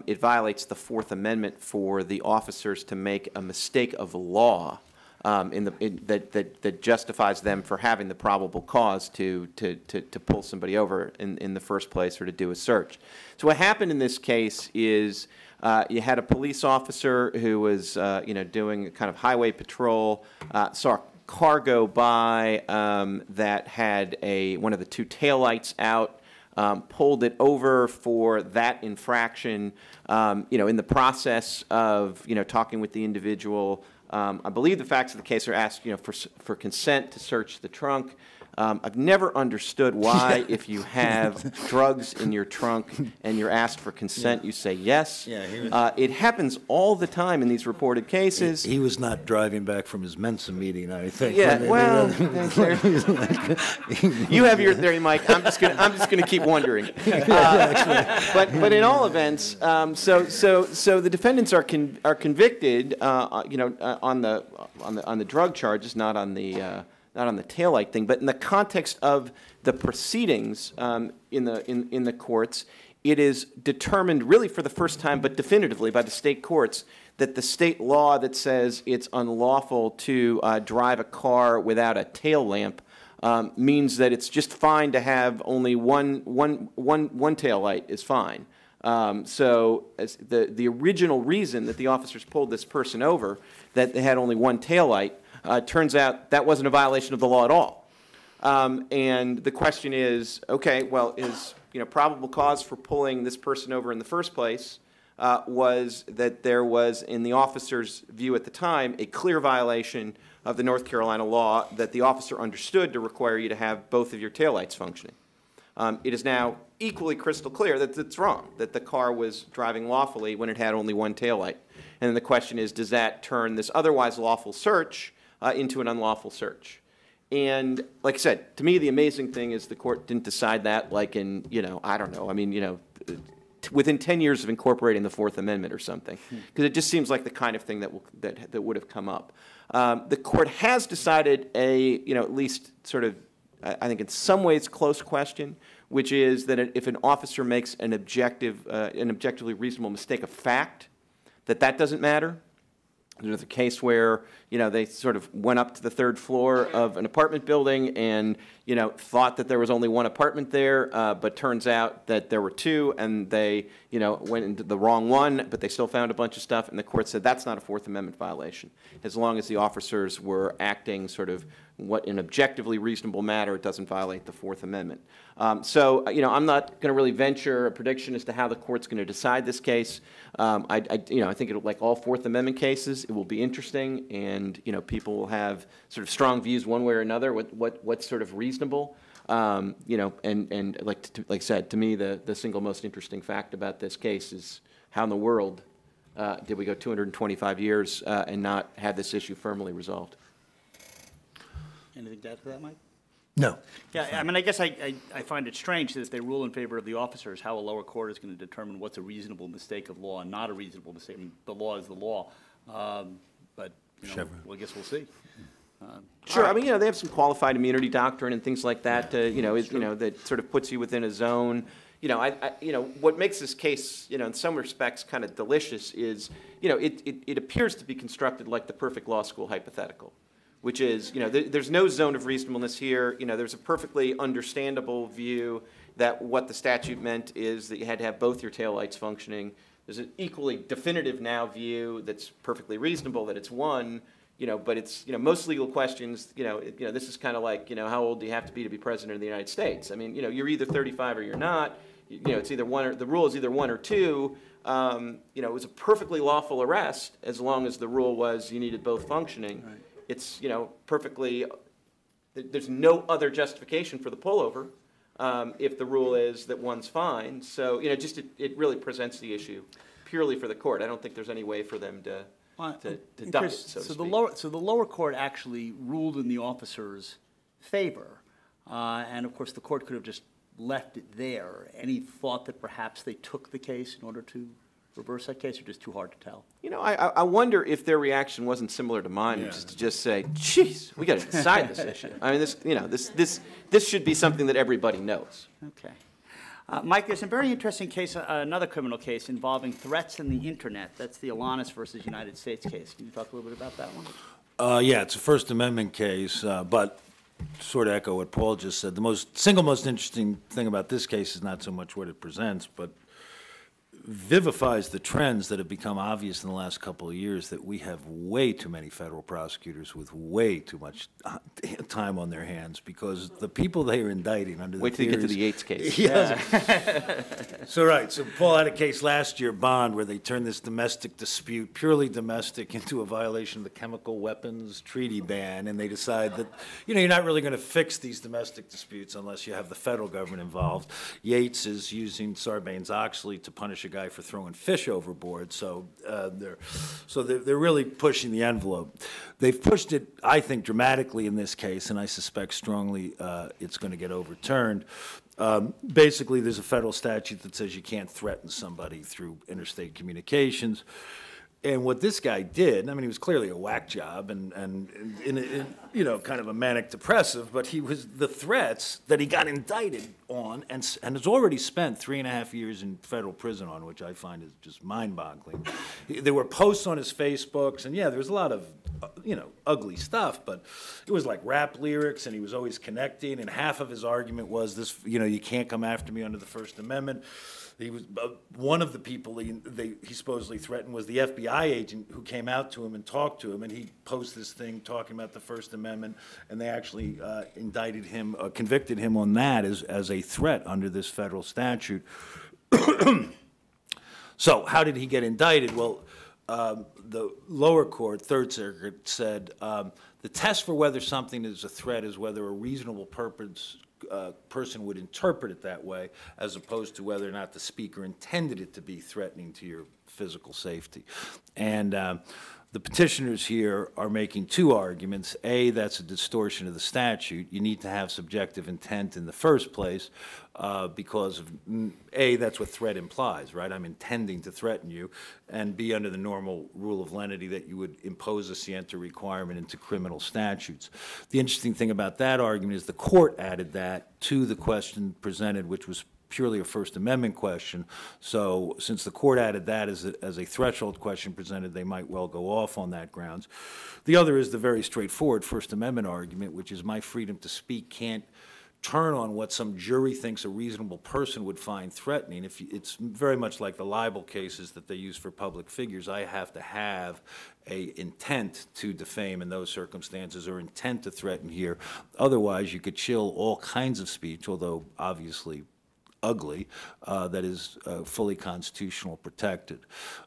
it violates the Fourth Amendment for the officers to make a mistake of law that justifies them for having the probable cause to pull somebody over in the first place or to do a search. So what happened in this case is you had a police officer who was doing a kind of highway patrol, saw a car go by that had one of the 2 taillights out, pulled it over for that infraction. In the process of talking with the individual, I believe the facts of the case are asked, for consent to search the trunk. I've never understood why, if you have drugs in your trunk and you're asked for consent, you say yes. Yeah, it happens all the time in these reported cases. He was not driving back from his Mensa meeting, I think. Yeah, well, you have your theory, Mike. I'm just gonna keep wondering. But in all events, so the defendants are convicted, on the drug charges, not on the taillight thing, but in the context of the proceedings in the courts, it is determined really for the first time, but definitively by the state courts, that the state law that says it's unlawful to drive a car without a tail lamp means that it's just fine to have only one tail light is fine. So as the original reason that the officers pulled this person over, that they had only one tail light, turns out that wasn't a violation of the law at all. And the question is, okay, well, is probable cause for pulling this person over in the first place was that there was, in the officer's view at the time, a clear violation of the North Carolina law that the officer understood to require you to have both of your taillights functioning. It is now equally crystal clear that it's wrong, that the car was driving lawfully when it had only one taillight. And then the question is, does that turn this otherwise lawful search into an unlawful search? And like I said, to me, the amazing thing is the court didn't decide that like in, I don't know, I mean, within 10 years of incorporating the Fourth Amendment or something, because it just seems like the kind of thing that would have come up. The court has decided at least sort of, I think in some ways close question, which is that if an officer makes an objectively reasonable mistake of fact, that doesn't matter. There's a case where, they sort of went up to the 3rd floor of an apartment building and, thought that there was only one apartment there, but turns out that there were 2, and they, went into the wrong one, but they still found a bunch of stuff, and the court said that's not a Fourth Amendment violation. As long as the officers were acting sort of in an objectively reasonable manner, it doesn't violate the Fourth Amendment. So, I'm not going to really venture a prediction as to how the court's going to decide this case. I think it'll, like all Fourth Amendment cases, it will be interesting, and people will have sort of strong views one way or another. What's sort of reasonable? And like I said, to me, the single most interesting fact about this case is how in the world did we go 225 years and not have this issue firmly resolved? Anything to add to that, Mike? No. Yeah, I mean, I guess I find it strange that if they rule in favor of the officers, how a lower court is going to determine what's a reasonable mistake of law and not a reasonable mistake. I mean, the law is the law. But, you know, well, I guess we'll see. Sure. I mean, they have some qualified immunity doctrine and things like that, that sort of puts you within a zone. What makes this case, in some respects kind of delicious is, it appears to be constructed like the perfect law school hypothetical, which is, there's no zone of reasonableness here. There's a perfectly understandable view that what the statute meant is that you had to have both your taillights functioning. There's an equally definitive now view that's perfectly reasonable that it's one, but it's, most legal questions, this is kind of like, how old do you have to be president of the United States? I mean, you're either 35 or you're not. It's either one or, the rule is either one or two. It was a perfectly lawful arrest as long as the rule was you needed both functioning. Right. It's, perfectly, there's no other justification for the pullover if the rule is that one's fine. So, it really presents the issue purely for the court. I don't think there's any way for them to duck it, so to speak. So the lower court actually ruled in the officer's favor, and of course the court could have just left it there. Any thought that perhaps they took the case in order to reverse that case, or just too hard to tell? I wonder if their reaction wasn't similar to mine, which is to just say, "Geez, we got to decide this issue." I mean, this should be something that everybody knows. Okay. Mike, there's a very interesting case, another criminal case involving threats in the internet. That's the Elonis versus United States case. Can you talk a little bit about that one? Yeah, it's a First Amendment case, but sort of echo what Paul just said. The single most interesting thing about this case is not so much what it presents, but vivifies the trends that have become obvious in the last couple of years, that we have way too many federal prosecutors with way too much time on their hands, because the people they are indicting under the Wait till you get to the Yates case. Yeah. So Paul had a case last year, Bond, where they turned this domestic dispute, purely domestic, into a violation of the Chemical Weapons Treaty ban, and they decide that, you're not really going to fix these domestic disputes unless you have the federal government involved. Yates is using Sarbanes-Oxley to punish a guy for throwing fish overboard, so they're really pushing the envelope. They've pushed it, I think, dramatically in this case, and I suspect strongly it's going to get overturned. Basically, there's a federal statute that says you can't threaten somebody through interstate communications. And what this guy did, I mean, he was clearly a whack job and kind of a manic depressive, but the threats that he got indicted on and has already spent 3.5 years in federal prison on, which I find is just mind-boggling. There were posts on his Facebooks, and yeah, there was a lot of, ugly stuff, but it was like rap lyrics, and he was always connecting, and half of his argument was this, you can't come after me under the First Amendment. He was one of the people he supposedly threatened was the FBI agent who came out to him and talked to him, and he posted this thing talking about the First Amendment, and they actually indicted him, convicted him on that as a threat under this federal statute. So how did he get indicted? Well, the lower court, Third Circuit, said the test for whether something is a threat is whether a reasonable person would interpret it that way, as opposed to whether or not the speaker intended it to be threatening to your physical safety. And the petitioners here are making two arguments. A, that's a distortion of the statute. You need to have subjective intent in the first place because of, A, that's what threat implies, right? I'm intending to threaten you. And B, under the normal rule of lenity, that you would impose a scienter requirement into criminal statutes. The interesting thing about that argument is the court added that to the question presented, which was purely a First Amendment question. So since the court added that as a threshold question presented, they might well go off on that grounds. The other is the very straightforward First Amendment argument, which is my freedom to speak can't turn on what some jury thinks a reasonable person would find threatening. It's very much like the libel cases that they use for public figures. I have to have an intent to defame in those circumstances, or intent to threaten here. Otherwise, you could chill all kinds of speech, although obviously ugly, that is fully constitutional protected.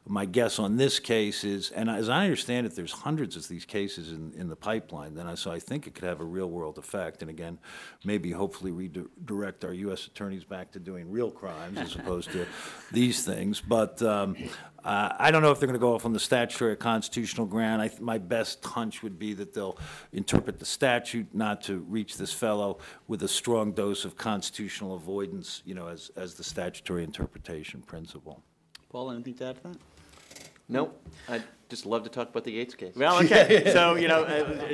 My guess on this case is, and as I understand it, there's hundreds of these cases in the pipeline, so I think it could have a real-world effect, and again, maybe hopefully redirect our U.S. attorneys back to doing real crimes as opposed to these things. But I don't know if they're going to go off on the statutory or constitutional ground. My best hunch would be that they'll interpret the statute not to reach this fellow with a strong dose of constitutional avoidance, as the statutory interpretation principle. Paul, anything to add to that? Nope. I'd just love to talk about the Yates case. Well, okay. So,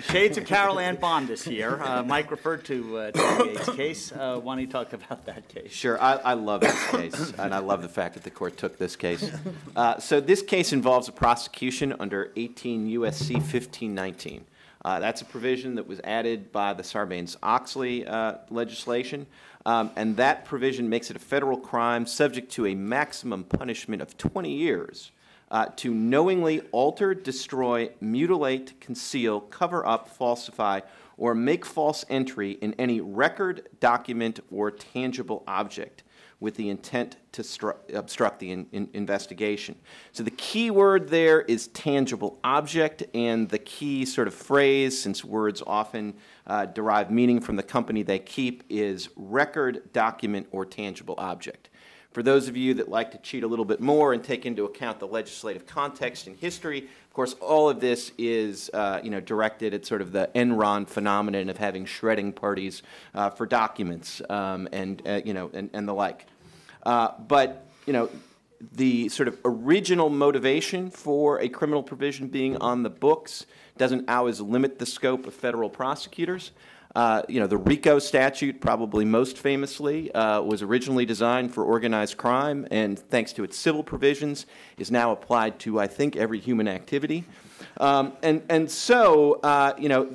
shades of Carol Ann Bondis here. Mike referred to the Yates case. Why don't you talk about that case? Sure. I love this case, and I love the fact that the court took this case. So this case involves a prosecution under 18 U.S.C. 1519. That's a provision that was added by the Sarbanes-Oxley legislation, and that provision makes it a federal crime subject to a maximum punishment of 20 years to knowingly alter, destroy, mutilate, conceal, cover up, falsify, or make false entry in any record, document, or tangible object with the intent to obstruct the investigation. So the key word there is tangible object, and the key sort of phrase, since words often derive meaning from the company they keep, is record, document, or tangible object. For those of you that like to cheat a little bit more and take into account the legislative context and history, of course, all of this is directed at sort of the Enron phenomenon of having shredding parties for documents and the like. But the sort of original motivation for a criminal provision being on the books doesn't always limit the scope of federal prosecutors. The RICO statute, probably most famously, was originally designed for organized crime, and thanks to its civil provisions, is now applied to, I think, every human activity. So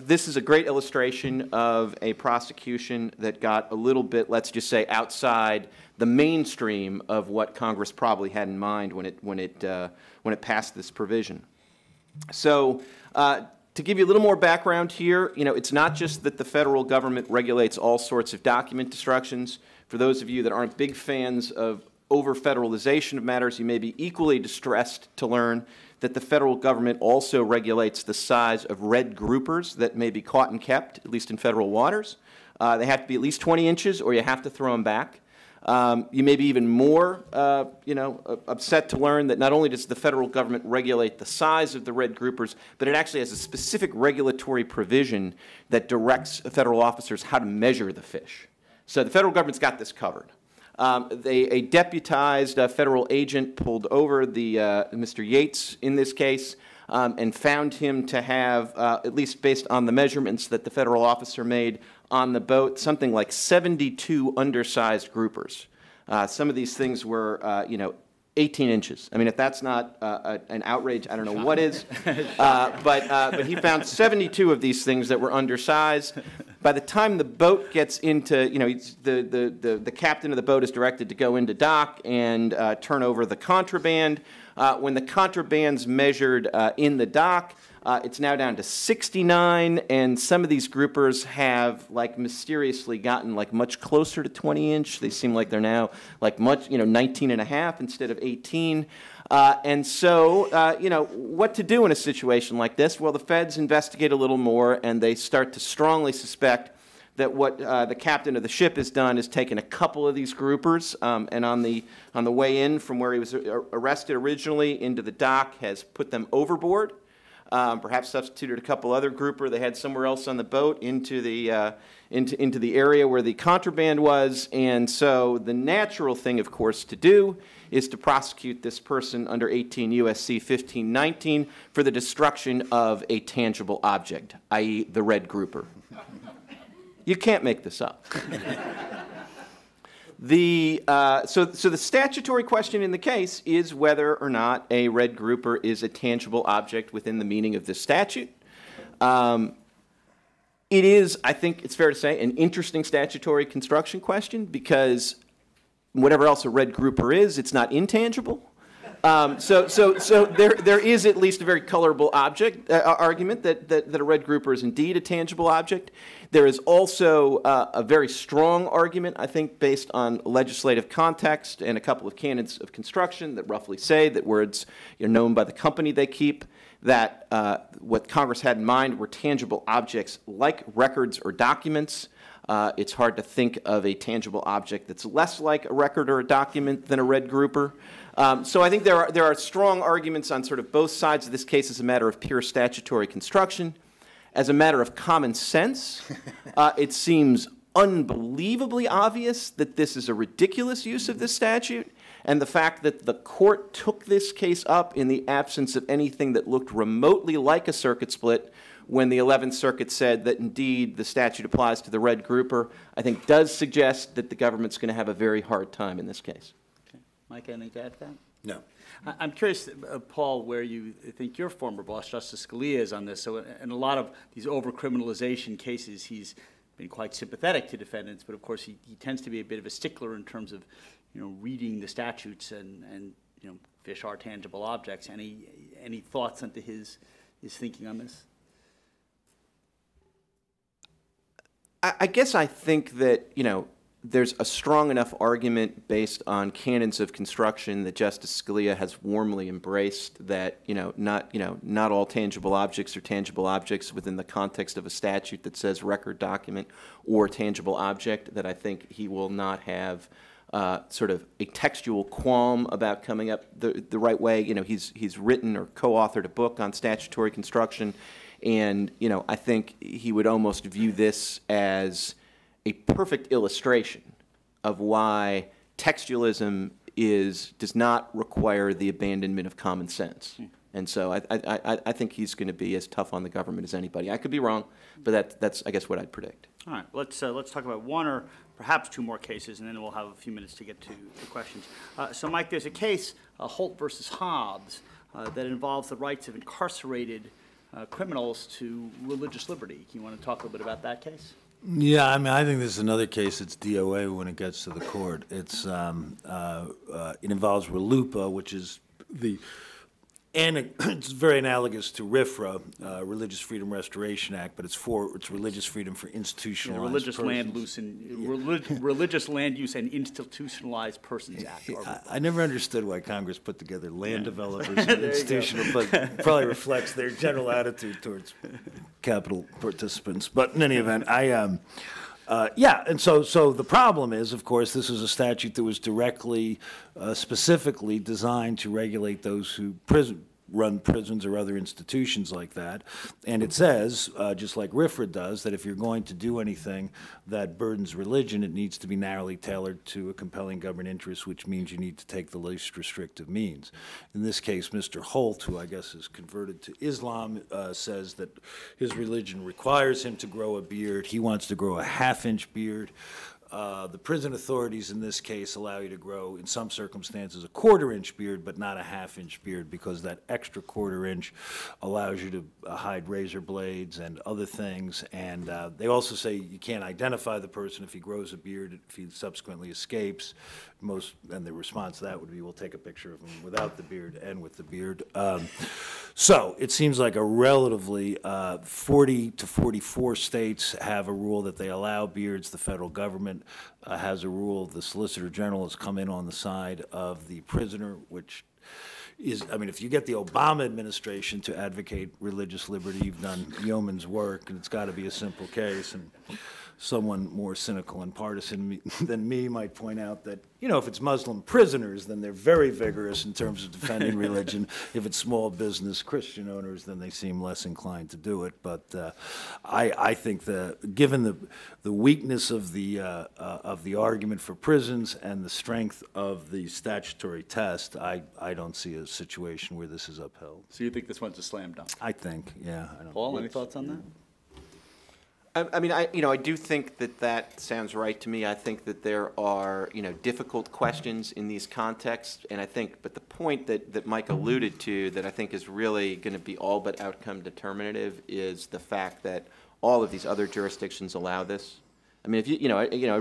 this is a great illustration of a prosecution that got a little bit, let's just say, outside the mainstream of what Congress probably had in mind when it passed this provision. So. To give you a little more background here, it's not just that the federal government regulates all sorts of document destructions. For those of you that aren't big fans of over-federalization of matters, you may be equally distressed to learn that the federal government also regulates the size of red groupers that may be caught and kept, at least in federal waters. They have to be at least 20 inches or you have to throw them back. You may be even more, upset to learn that not only does the federal government regulate the size of the red groupers, but it actually has a specific regulatory provision that directs federal officers how to measure the fish. So the federal government's got this covered. A deputized federal agent pulled over Mr. Yates in this case and found him to have, at least based on the measurements that the federal officer made on the boat, something like 72 undersized groupers. Some of these things were, 18 inches. I mean, if that's not an outrage, I don't know what is. But he found 72 of these things that were undersized. By the time the boat gets into, the captain of the boat is directed to go into dock and turn over the contraband. When the contraband's measured in the dock, it's now down to 69, and some of these groupers have, mysteriously gotten, much closer to 20-inch. They seem like they're now, 19 and a half instead of 18. And so, what to do in a situation like this? Well, the feds investigate a little more, and they start to strongly suspect that what the captain of the ship has done is taken a couple of these groupers, and on the way in from where he was arrested originally into the dock, has put them overboard. Perhaps substituted a couple other grouper they had somewhere else on the boat into the area where the contraband was. And so the natural thing, of course, to do is to prosecute this person under 18 U.S.C. 1519 for the destruction of a tangible object, i.e. the red grouper. You can't make this up. So the statutory question in the case is whether or not a red grouper is a tangible object within the meaning of this statute. It is, I think it's fair to say, an interesting statutory construction question because whatever else a red grouper is, it's not intangible. So there is at least a very colorable argument that a red grouper is indeed a tangible object. There is also a very strong argument, I think, based on legislative context and a couple of canons of construction that roughly say that words are known by the company they keep, that what Congress had in mind were tangible objects like records or documents. It's hard to think of a tangible object that's less like a record or a document than a red grouper. So I think there are strong arguments on sort of both sides of this case as a matter of pure statutory construction. As a matter of common sense, it seems unbelievably obvious that this is a ridiculous use of this statute, and the fact that the court took this case up in the absence of anything that looked remotely like a circuit split when the 11th Circuit said that indeed the statute applies to the red grouper, I think does suggest that the government's going to have a very hard time in this case. Okay. Mike, anything to add to that? No. I'm curious, Paul, where you think your former boss, Justice Scalia, is on this. So in a lot of these over-criminalization cases, he's been quite sympathetic to defendants, but of course he tends to be a bit of a stickler in terms of, reading the statutes and fish are tangible objects. Any thoughts into his thinking on this? I guess I think that, there's a strong enough argument based on canons of construction that Justice Scalia has warmly embraced that, not all tangible objects are tangible objects within the context of a statute that says record, document, or tangible object, that I think he will not have sort of a textual qualm about coming up the right way. He's written or co-authored a book on statutory construction, and, I think he would almost view this as a perfect illustration of why textualism does not require the abandonment of common sense. And so I think he's going to be as tough on the government as anybody. I could be wrong, but that's I guess what I'd predict. All right, let's talk about one or perhaps two more cases, and then we'll have a few minutes to get to the questions. So, Mike, there's a case, Holt versus Hobbs, that involves the rights of incarcerated criminals to religious liberty. Can you want to talk a little bit about that case? Yeah, I think this is another case that's DOA when it gets to the court. It involves RLUIPA, which is it's very analogous to RFRA, Religious Freedom Restoration Act, but it's religious freedom for institutionalized Religious persons. Religious Land Use and Institutionalized Persons Act. I never understood why Congress put together land developers and institutional, but probably reflects their general attitude towards capital participants. But in any event, and so the problem is, of course, this is a statute that was directly, specifically designed to regulate those who run prisons or other institutions like that. And it says, just like RFRA does, that if you're going to do anything that burdens religion, it needs to be narrowly tailored to a compelling government interest, which means you need to take the least restrictive means. In this case, Mr. Holt, who I guess is converted to Islam, says that his religion requires him to grow a beard. He wants to grow a half-inch beard. The prison authorities in this case allow you to grow, in some circumstances, a quarter-inch beard, but not a half-inch beard, because that extra quarter-inch allows you to hide razor blades and other things. And they also say you can't identify the person if he grows a beard, if he subsequently escapes. And the response to that would be, we'll take a picture of him without the beard and with the beard. So it seems like a relatively 40 to 44 states have a rule that they allow beards. The federal government has a rule. The Solicitor General has come in on the side of the prisoner, which is, if you get the Obama administration to advocate religious liberty, you've done yeoman's work, and it's got to be a simple case. And someone more cynical and partisan than me might point out that, if it's Muslim prisoners, then they're very vigorous in terms of defending religion. If it's small business Christian owners, then they seem less inclined to do it. But I think given the weakness of the argument for prisons and the strength of the statutory test, I don't see a situation where this is upheld. So you think this one's a slam dunk? I think, yeah. Paul, any thoughts on that? I do think that sounds right to me. I think that there are, difficult questions in these contexts, and but the point that Mike alluded to that I think is really going to be all but outcome determinative is the fact that all of these other jurisdictions allow this. If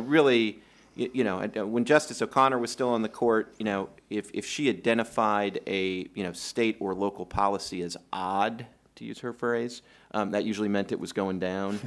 really, you know, when Justice O'Connor was still on the court, you know, if she identified a, you know, state or local policy as odd, to use her phrase, that usually meant it was going down.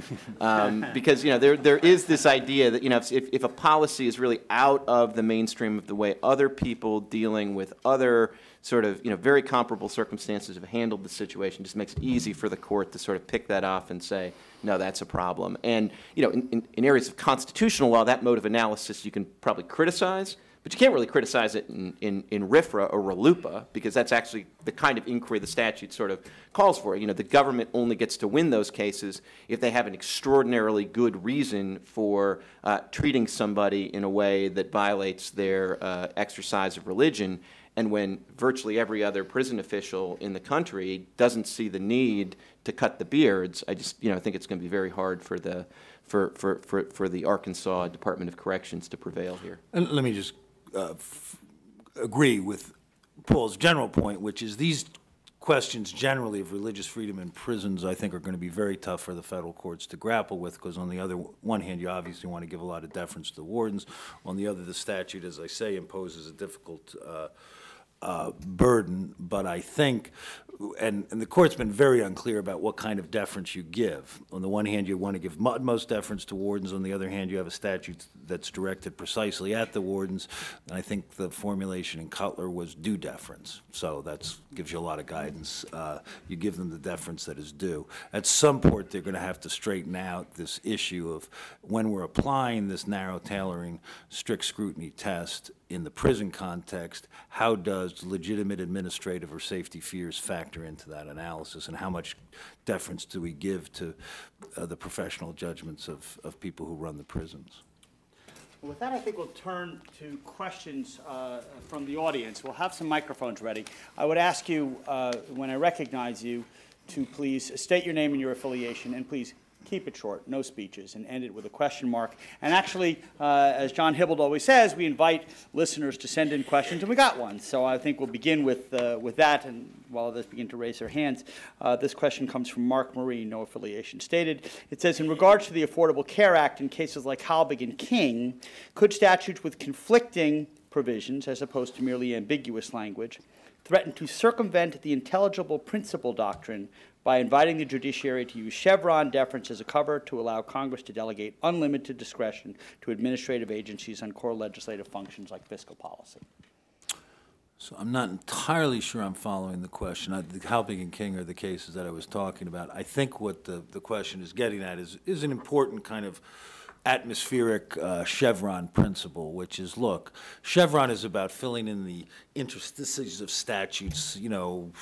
Because, you know, there is this idea that, you know, if a policy is really out of the mainstream of the way other people dealing with other sort of, you know, very comparable circumstances have handled the situation, just makes it easy for the court to sort of pick that off and say, no, that's a problem. And, you know, in areas of constitutional law, that mode of analysis you can probably criticize, but you can't really criticize it in RFRA or RLUIPA, because that's actually the kind of inquiry the statute sort of calls for. You know, the government only gets to win those cases if they have an extraordinarily good reason for treating somebody in a way that violates their exercise of religion. And when virtually every other prison official in the country doesn't see the need to cut the beards, I just, you know, I think it's going to be very hard for the Arkansas Department of Corrections to prevail here. And let me just agree with Paul's general point, which is these questions generally of religious freedom in prisons, I think, are going to be very tough for the federal courts to grapple with, because on the other one hand, you obviously want to give a lot of deference to the wardens. On the other, the statute, as I say, imposes a difficult burden, but I think, and the court's been very unclear about what kind of deference you give. On the one hand, you want to give utmost deference to wardens. On the other hand, you have a statute that's directed precisely at the wardens. And I think the formulation in Cutler was due deference. So that gives you a lot of guidance. You give them the deference that is due. At some point, they're going to have to straighten out this issue of when we're applying this narrow tailoring strict scrutiny test in the prison context, how does legitimate administrative or safety fears factor into that analysis, and how much deference do we give to the professional judgments of people who run the prisons? Well, with that, I think we'll turn to questions from the audience. We'll have some microphones ready. I would ask you, when I recognize you, to please state your name and your affiliation, and please keep it short, no speeches, and end it with a question mark. And actually, as John Hibble always says, we invite listeners to send in questions, and we got one. So I think we'll begin with that, and while others begin to raise their hands. This question comes from Mark Marie, no affiliation stated. It says, in regards to the Affordable Care Act, in cases like Halbig and King, could statutes with conflicting provisions, as opposed to merely ambiguous language, threaten to circumvent the intelligible principle doctrine by inviting the judiciary to use Chevron deference as a cover to allow Congress to delegate unlimited discretion to administrative agencies on core legislative functions like fiscal policy? So I'm not entirely sure I'm following the question. Halbig and King are the cases that I was talking about. I think what the question is getting at is an important kind of atmospheric Chevron principle, which is, look, Chevron is about filling in the interstices of statutes, you know,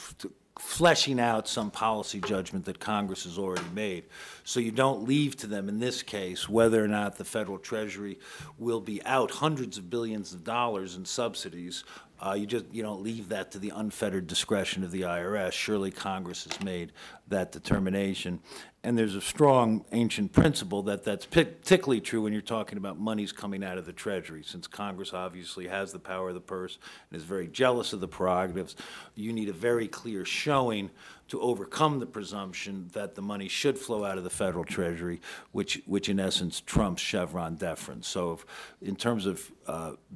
fleshing out some policy judgment that Congress has already made. So you don't leave to them, in this case, whether or not the federal treasury will be out hundreds of billions of dollars in subsidies. You don't leave that to the unfettered discretion of the IRS. Surely Congress has made that determination. And there's a strong ancient principle that's particularly true when you're talking about monies coming out of the Treasury. Since Congress obviously has the power of the purse and is very jealous of the prerogatives, you need a very clear showing to overcome the presumption that the money should flow out of the federal Treasury, which in essence trumps Chevron deference. So in terms of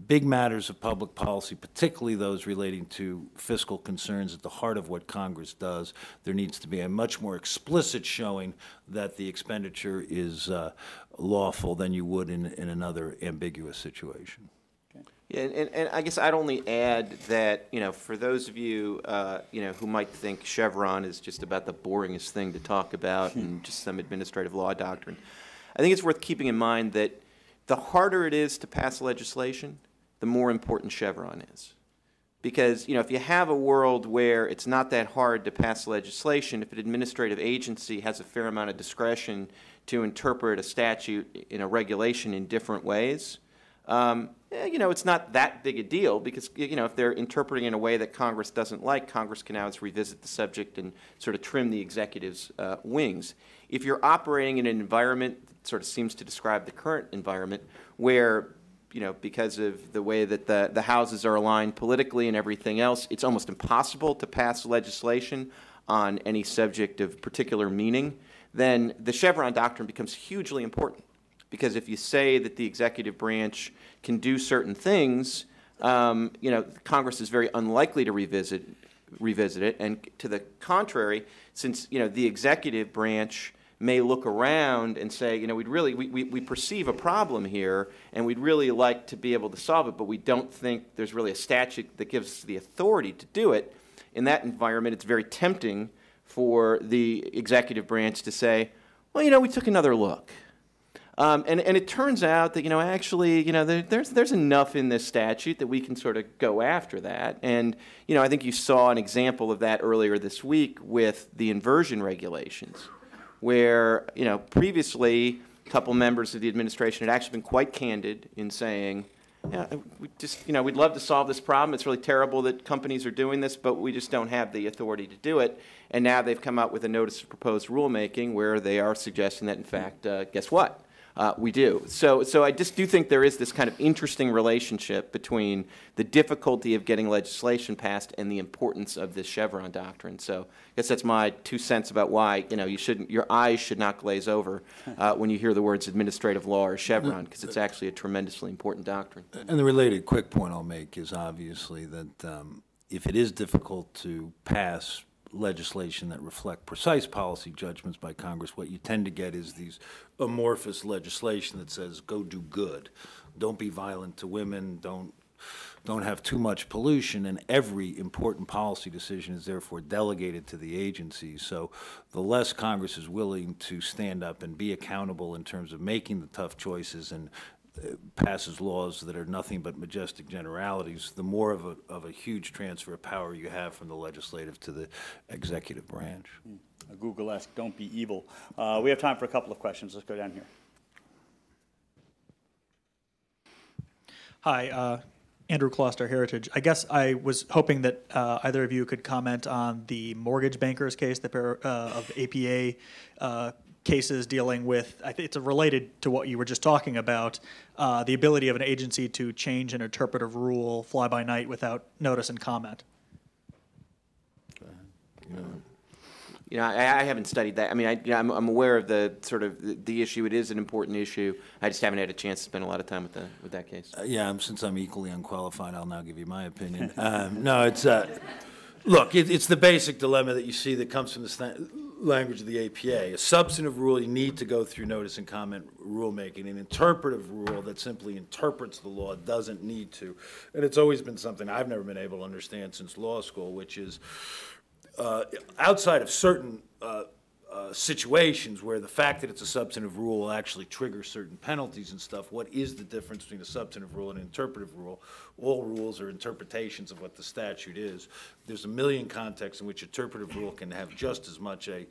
big matters of public policy, particularly those relating to fiscal concerns at the heart of what Congress does, there needs to be a much more explicit showing that the expenditure is lawful than you would in another ambiguous situation. Yeah, and I guess I'd only add that, you know, for those of you, you know, who might think Chevron is just about the boringest thing to talk about and just some administrative law doctrine, I think it's worth keeping in mind that the harder it is to pass legislation, the more important Chevron is. Because, you know, if you have a world where it's not that hard to pass legislation, if an administrative agency has a fair amount of discretion to interpret a statute in a regulation in different ways, you know, it's not that big a deal, because, you know, if they're interpreting in a way that Congress doesn't like, Congress can always revisit the subject and sort of trim the executive's wings. If you're operating in an environment that sort of seems to describe the current environment, where, you know, because of the way that the houses are aligned politically and everything else, it's almost impossible to pass legislation on any subject of particular meaning, then the Chevron doctrine becomes hugely important. Because if you say that the executive branch can do certain things, you know, Congress is very unlikely to revisit it. And to the contrary, since, you know, the executive branch may look around and say, you know, we perceive a problem here, and we'd really like to be able to solve it, but we don't think there's really a statute that gives us the authority to do it. In that environment, it's very tempting for the executive branch to say, well, you know, we took another look. And it turns out that, you know, actually, you know, there's enough in this statute that we can sort of go after that. And, you know, I think you saw an example of that earlier this week with the inversion regulations, where, you know, previously a couple members of the administration had actually been quite candid in saying, yeah, we just, you know, we'd love to solve this problem. It's really terrible that companies are doing this, but we just don't have the authority to do it. And now they've come out with a notice of proposed rulemaking where they are suggesting that, in fact, guess what? We do. So I just do think there is this kind of interesting relationship between the difficulty of getting legislation passed and the importance of this Chevron doctrine. So I guess that's my 2 cents about why, you know, your eyes should not glaze over when you hear the words administrative law or Chevron, because it's actually a tremendously important doctrine. And the related quick point I'll make is obviously that if it is difficult to pass legislation that reflect precise policy judgments by Congress, what you tend to get is these amorphous legislation that says, go do good. Don't be violent to women. Don't have too much pollution. And every important policy decision is therefore delegated to the agencies. So the less Congress is willing to stand up and be accountable in terms of making the tough choices and passes laws that are nothing but majestic generalities, the more of a huge transfer of power you have from the legislative to the executive branch. Google-esque, don't be evil. We have time for a couple of questions. Let's go down here. Hi, Andrew Closter, Heritage. I guess I was hoping that either of you could comment on the mortgage bankers case of APA cases dealing with, I think it's related to what you were just talking about, the ability of an agency to change an interpretive rule fly by night without notice and comment. You know, I haven't studied that. I mean, I'm aware of the sort of the issue. It is an important issue. I just haven't had a chance to spend a lot of time with that case. Yeah, since I'm equally unqualified, I'll now give you my opinion. No, it's look, it's the basic dilemma that you see that comes from the language of the APA. A substantive rule, you need to go through notice and comment rulemaking. An interpretive rule that simply interprets the law doesn't need to. And it's always been something I've never been able to understand since law school, which is outside of certain situations where the fact that it's a substantive rule will actually trigger certain penalties and stuff, what is the difference between a substantive rule and an interpretive rule? All rules are interpretations of what the statute is. There's a million contexts in which interpretive rule can have just as much a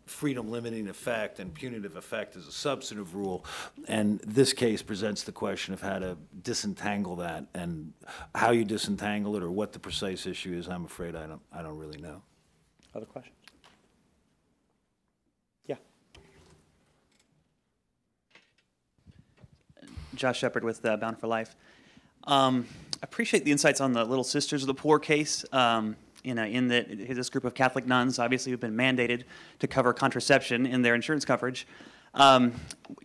freedom-limiting effect and punitive effect as a substantive rule, and this case presents the question of how to disentangle that, and how you disentangle it or what the precise issue is, I'm afraid I don't really know. Other questions? Yeah. Josh Shepard with Bound for Life. I appreciate the insights on the Little Sisters of the Poor case. In that this group of Catholic nuns obviously have been mandated to cover contraception in their insurance coverage. I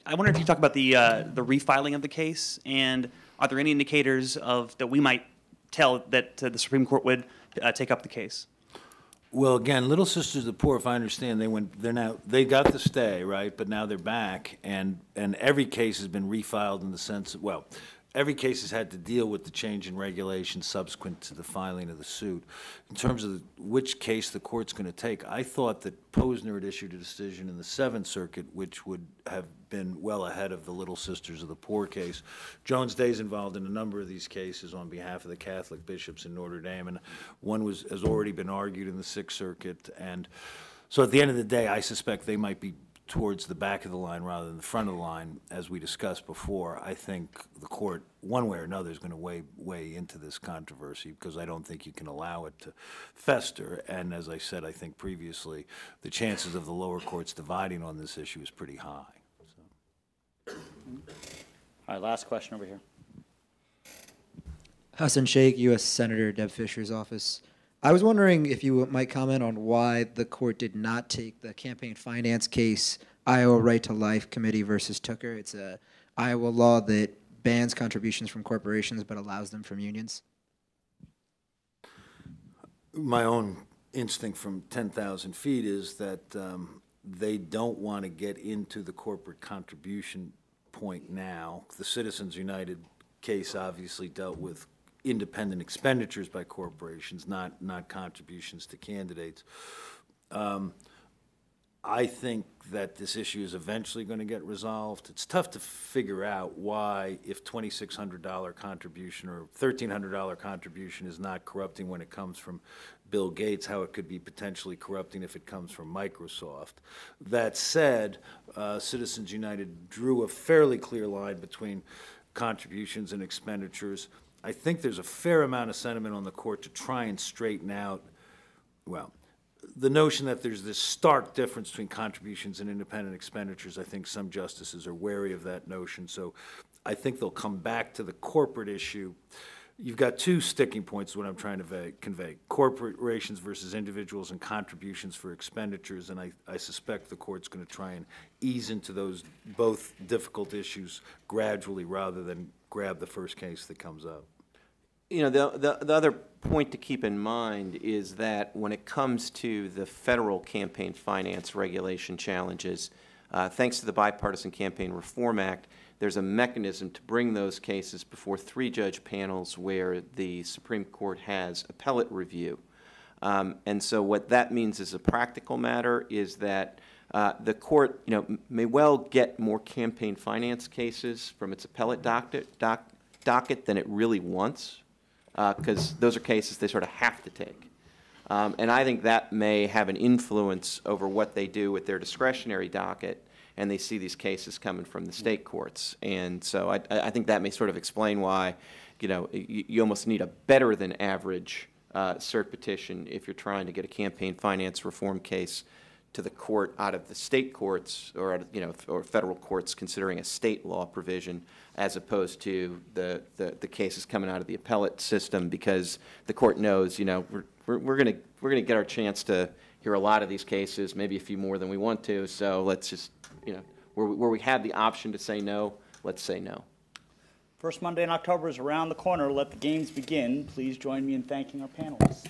wonder if you talk about the refiling of the case, and are there any indicators that we might tell that the Supreme Court would take up the case? Well, again, Little Sisters of the Poor, if I understand, they got the stay, right? But now they're back, and every case has been refiled in the sense that, well, every case has had to deal with the change in regulation subsequent to the filing of the suit. In terms of which case the court's going to take, I thought that Posner had issued a decision in the Seventh Circuit, which would have been well ahead of the Little Sisters of the Poor case. Jones Day's involved in a number of these cases on behalf of the Catholic bishops in Notre Dame, and one has already been argued in the Sixth Circuit. And so at the end of the day, I suspect they might be towards the back of the line rather than the front of the line, as we discussed before. I think the court, one way or another, is going to weigh into this controversy, because I don't think you can allow it to fester. And as I said, I think previously, the chances of the lower courts dividing on this issue is pretty high. So. All right, last question over here. Hassan Sheikh, U.S. Senator, Deb Fisher's office. I was wondering if you might comment on why the court did not take the campaign finance case Iowa Right to Life Committee versus Tooker. It's a Iowa law that bans contributions from corporations but allows them from unions. My own instinct from 10,000 feet is that they don't want to get into the corporate contribution point now. The Citizens United case obviously dealt with independent expenditures by corporations, not contributions to candidates. I think that this issue is eventually going to get resolved. It's tough to figure out why, if $2,600 contribution or $1,300 contribution is not corrupting when it comes from Bill Gates, how it could be potentially corrupting if it comes from Microsoft. That said, Citizens United drew a fairly clear line between contributions and expenditures. I think there's a fair amount of sentiment on the court to try and straighten out, well, the notion that there's this stark difference between contributions and independent expenditures. I think some justices are wary of that notion, so I think they'll come back to the corporate issue. You've got two sticking points, what I'm trying to convey. Corporations versus individuals and contributions for expenditures, and I suspect the court's going to try and ease into those both difficult issues gradually rather than grab the first case that comes up. You know, the other point to keep in mind is that when it comes to the federal campaign finance regulation challenges, thanks to the Bipartisan Campaign Reform Act, there's a mechanism to bring those cases before 3-judge panels where the Supreme Court has appellate review. And so what that means as a practical matter is that the court, may well get more campaign finance cases from its appellate docket than it really wants, because those are cases they sort of have to take. And I think that may have an influence over what they do with their discretionary docket, and they see these cases coming from the state courts. And so I think that may sort of explain why, you almost need a better than average cert petition if you're trying to get a campaign finance reform case to the court out of the state courts or or federal courts considering a state law provision, as opposed to the cases coming out of the appellate system, because the court knows we're gonna get our chance to hear a lot of these cases, maybe a few more than we want to. So let's just where we have the option to say no, let's say no. First Monday in October is around the corner. Let the games begin. Please join me in thanking our panelists.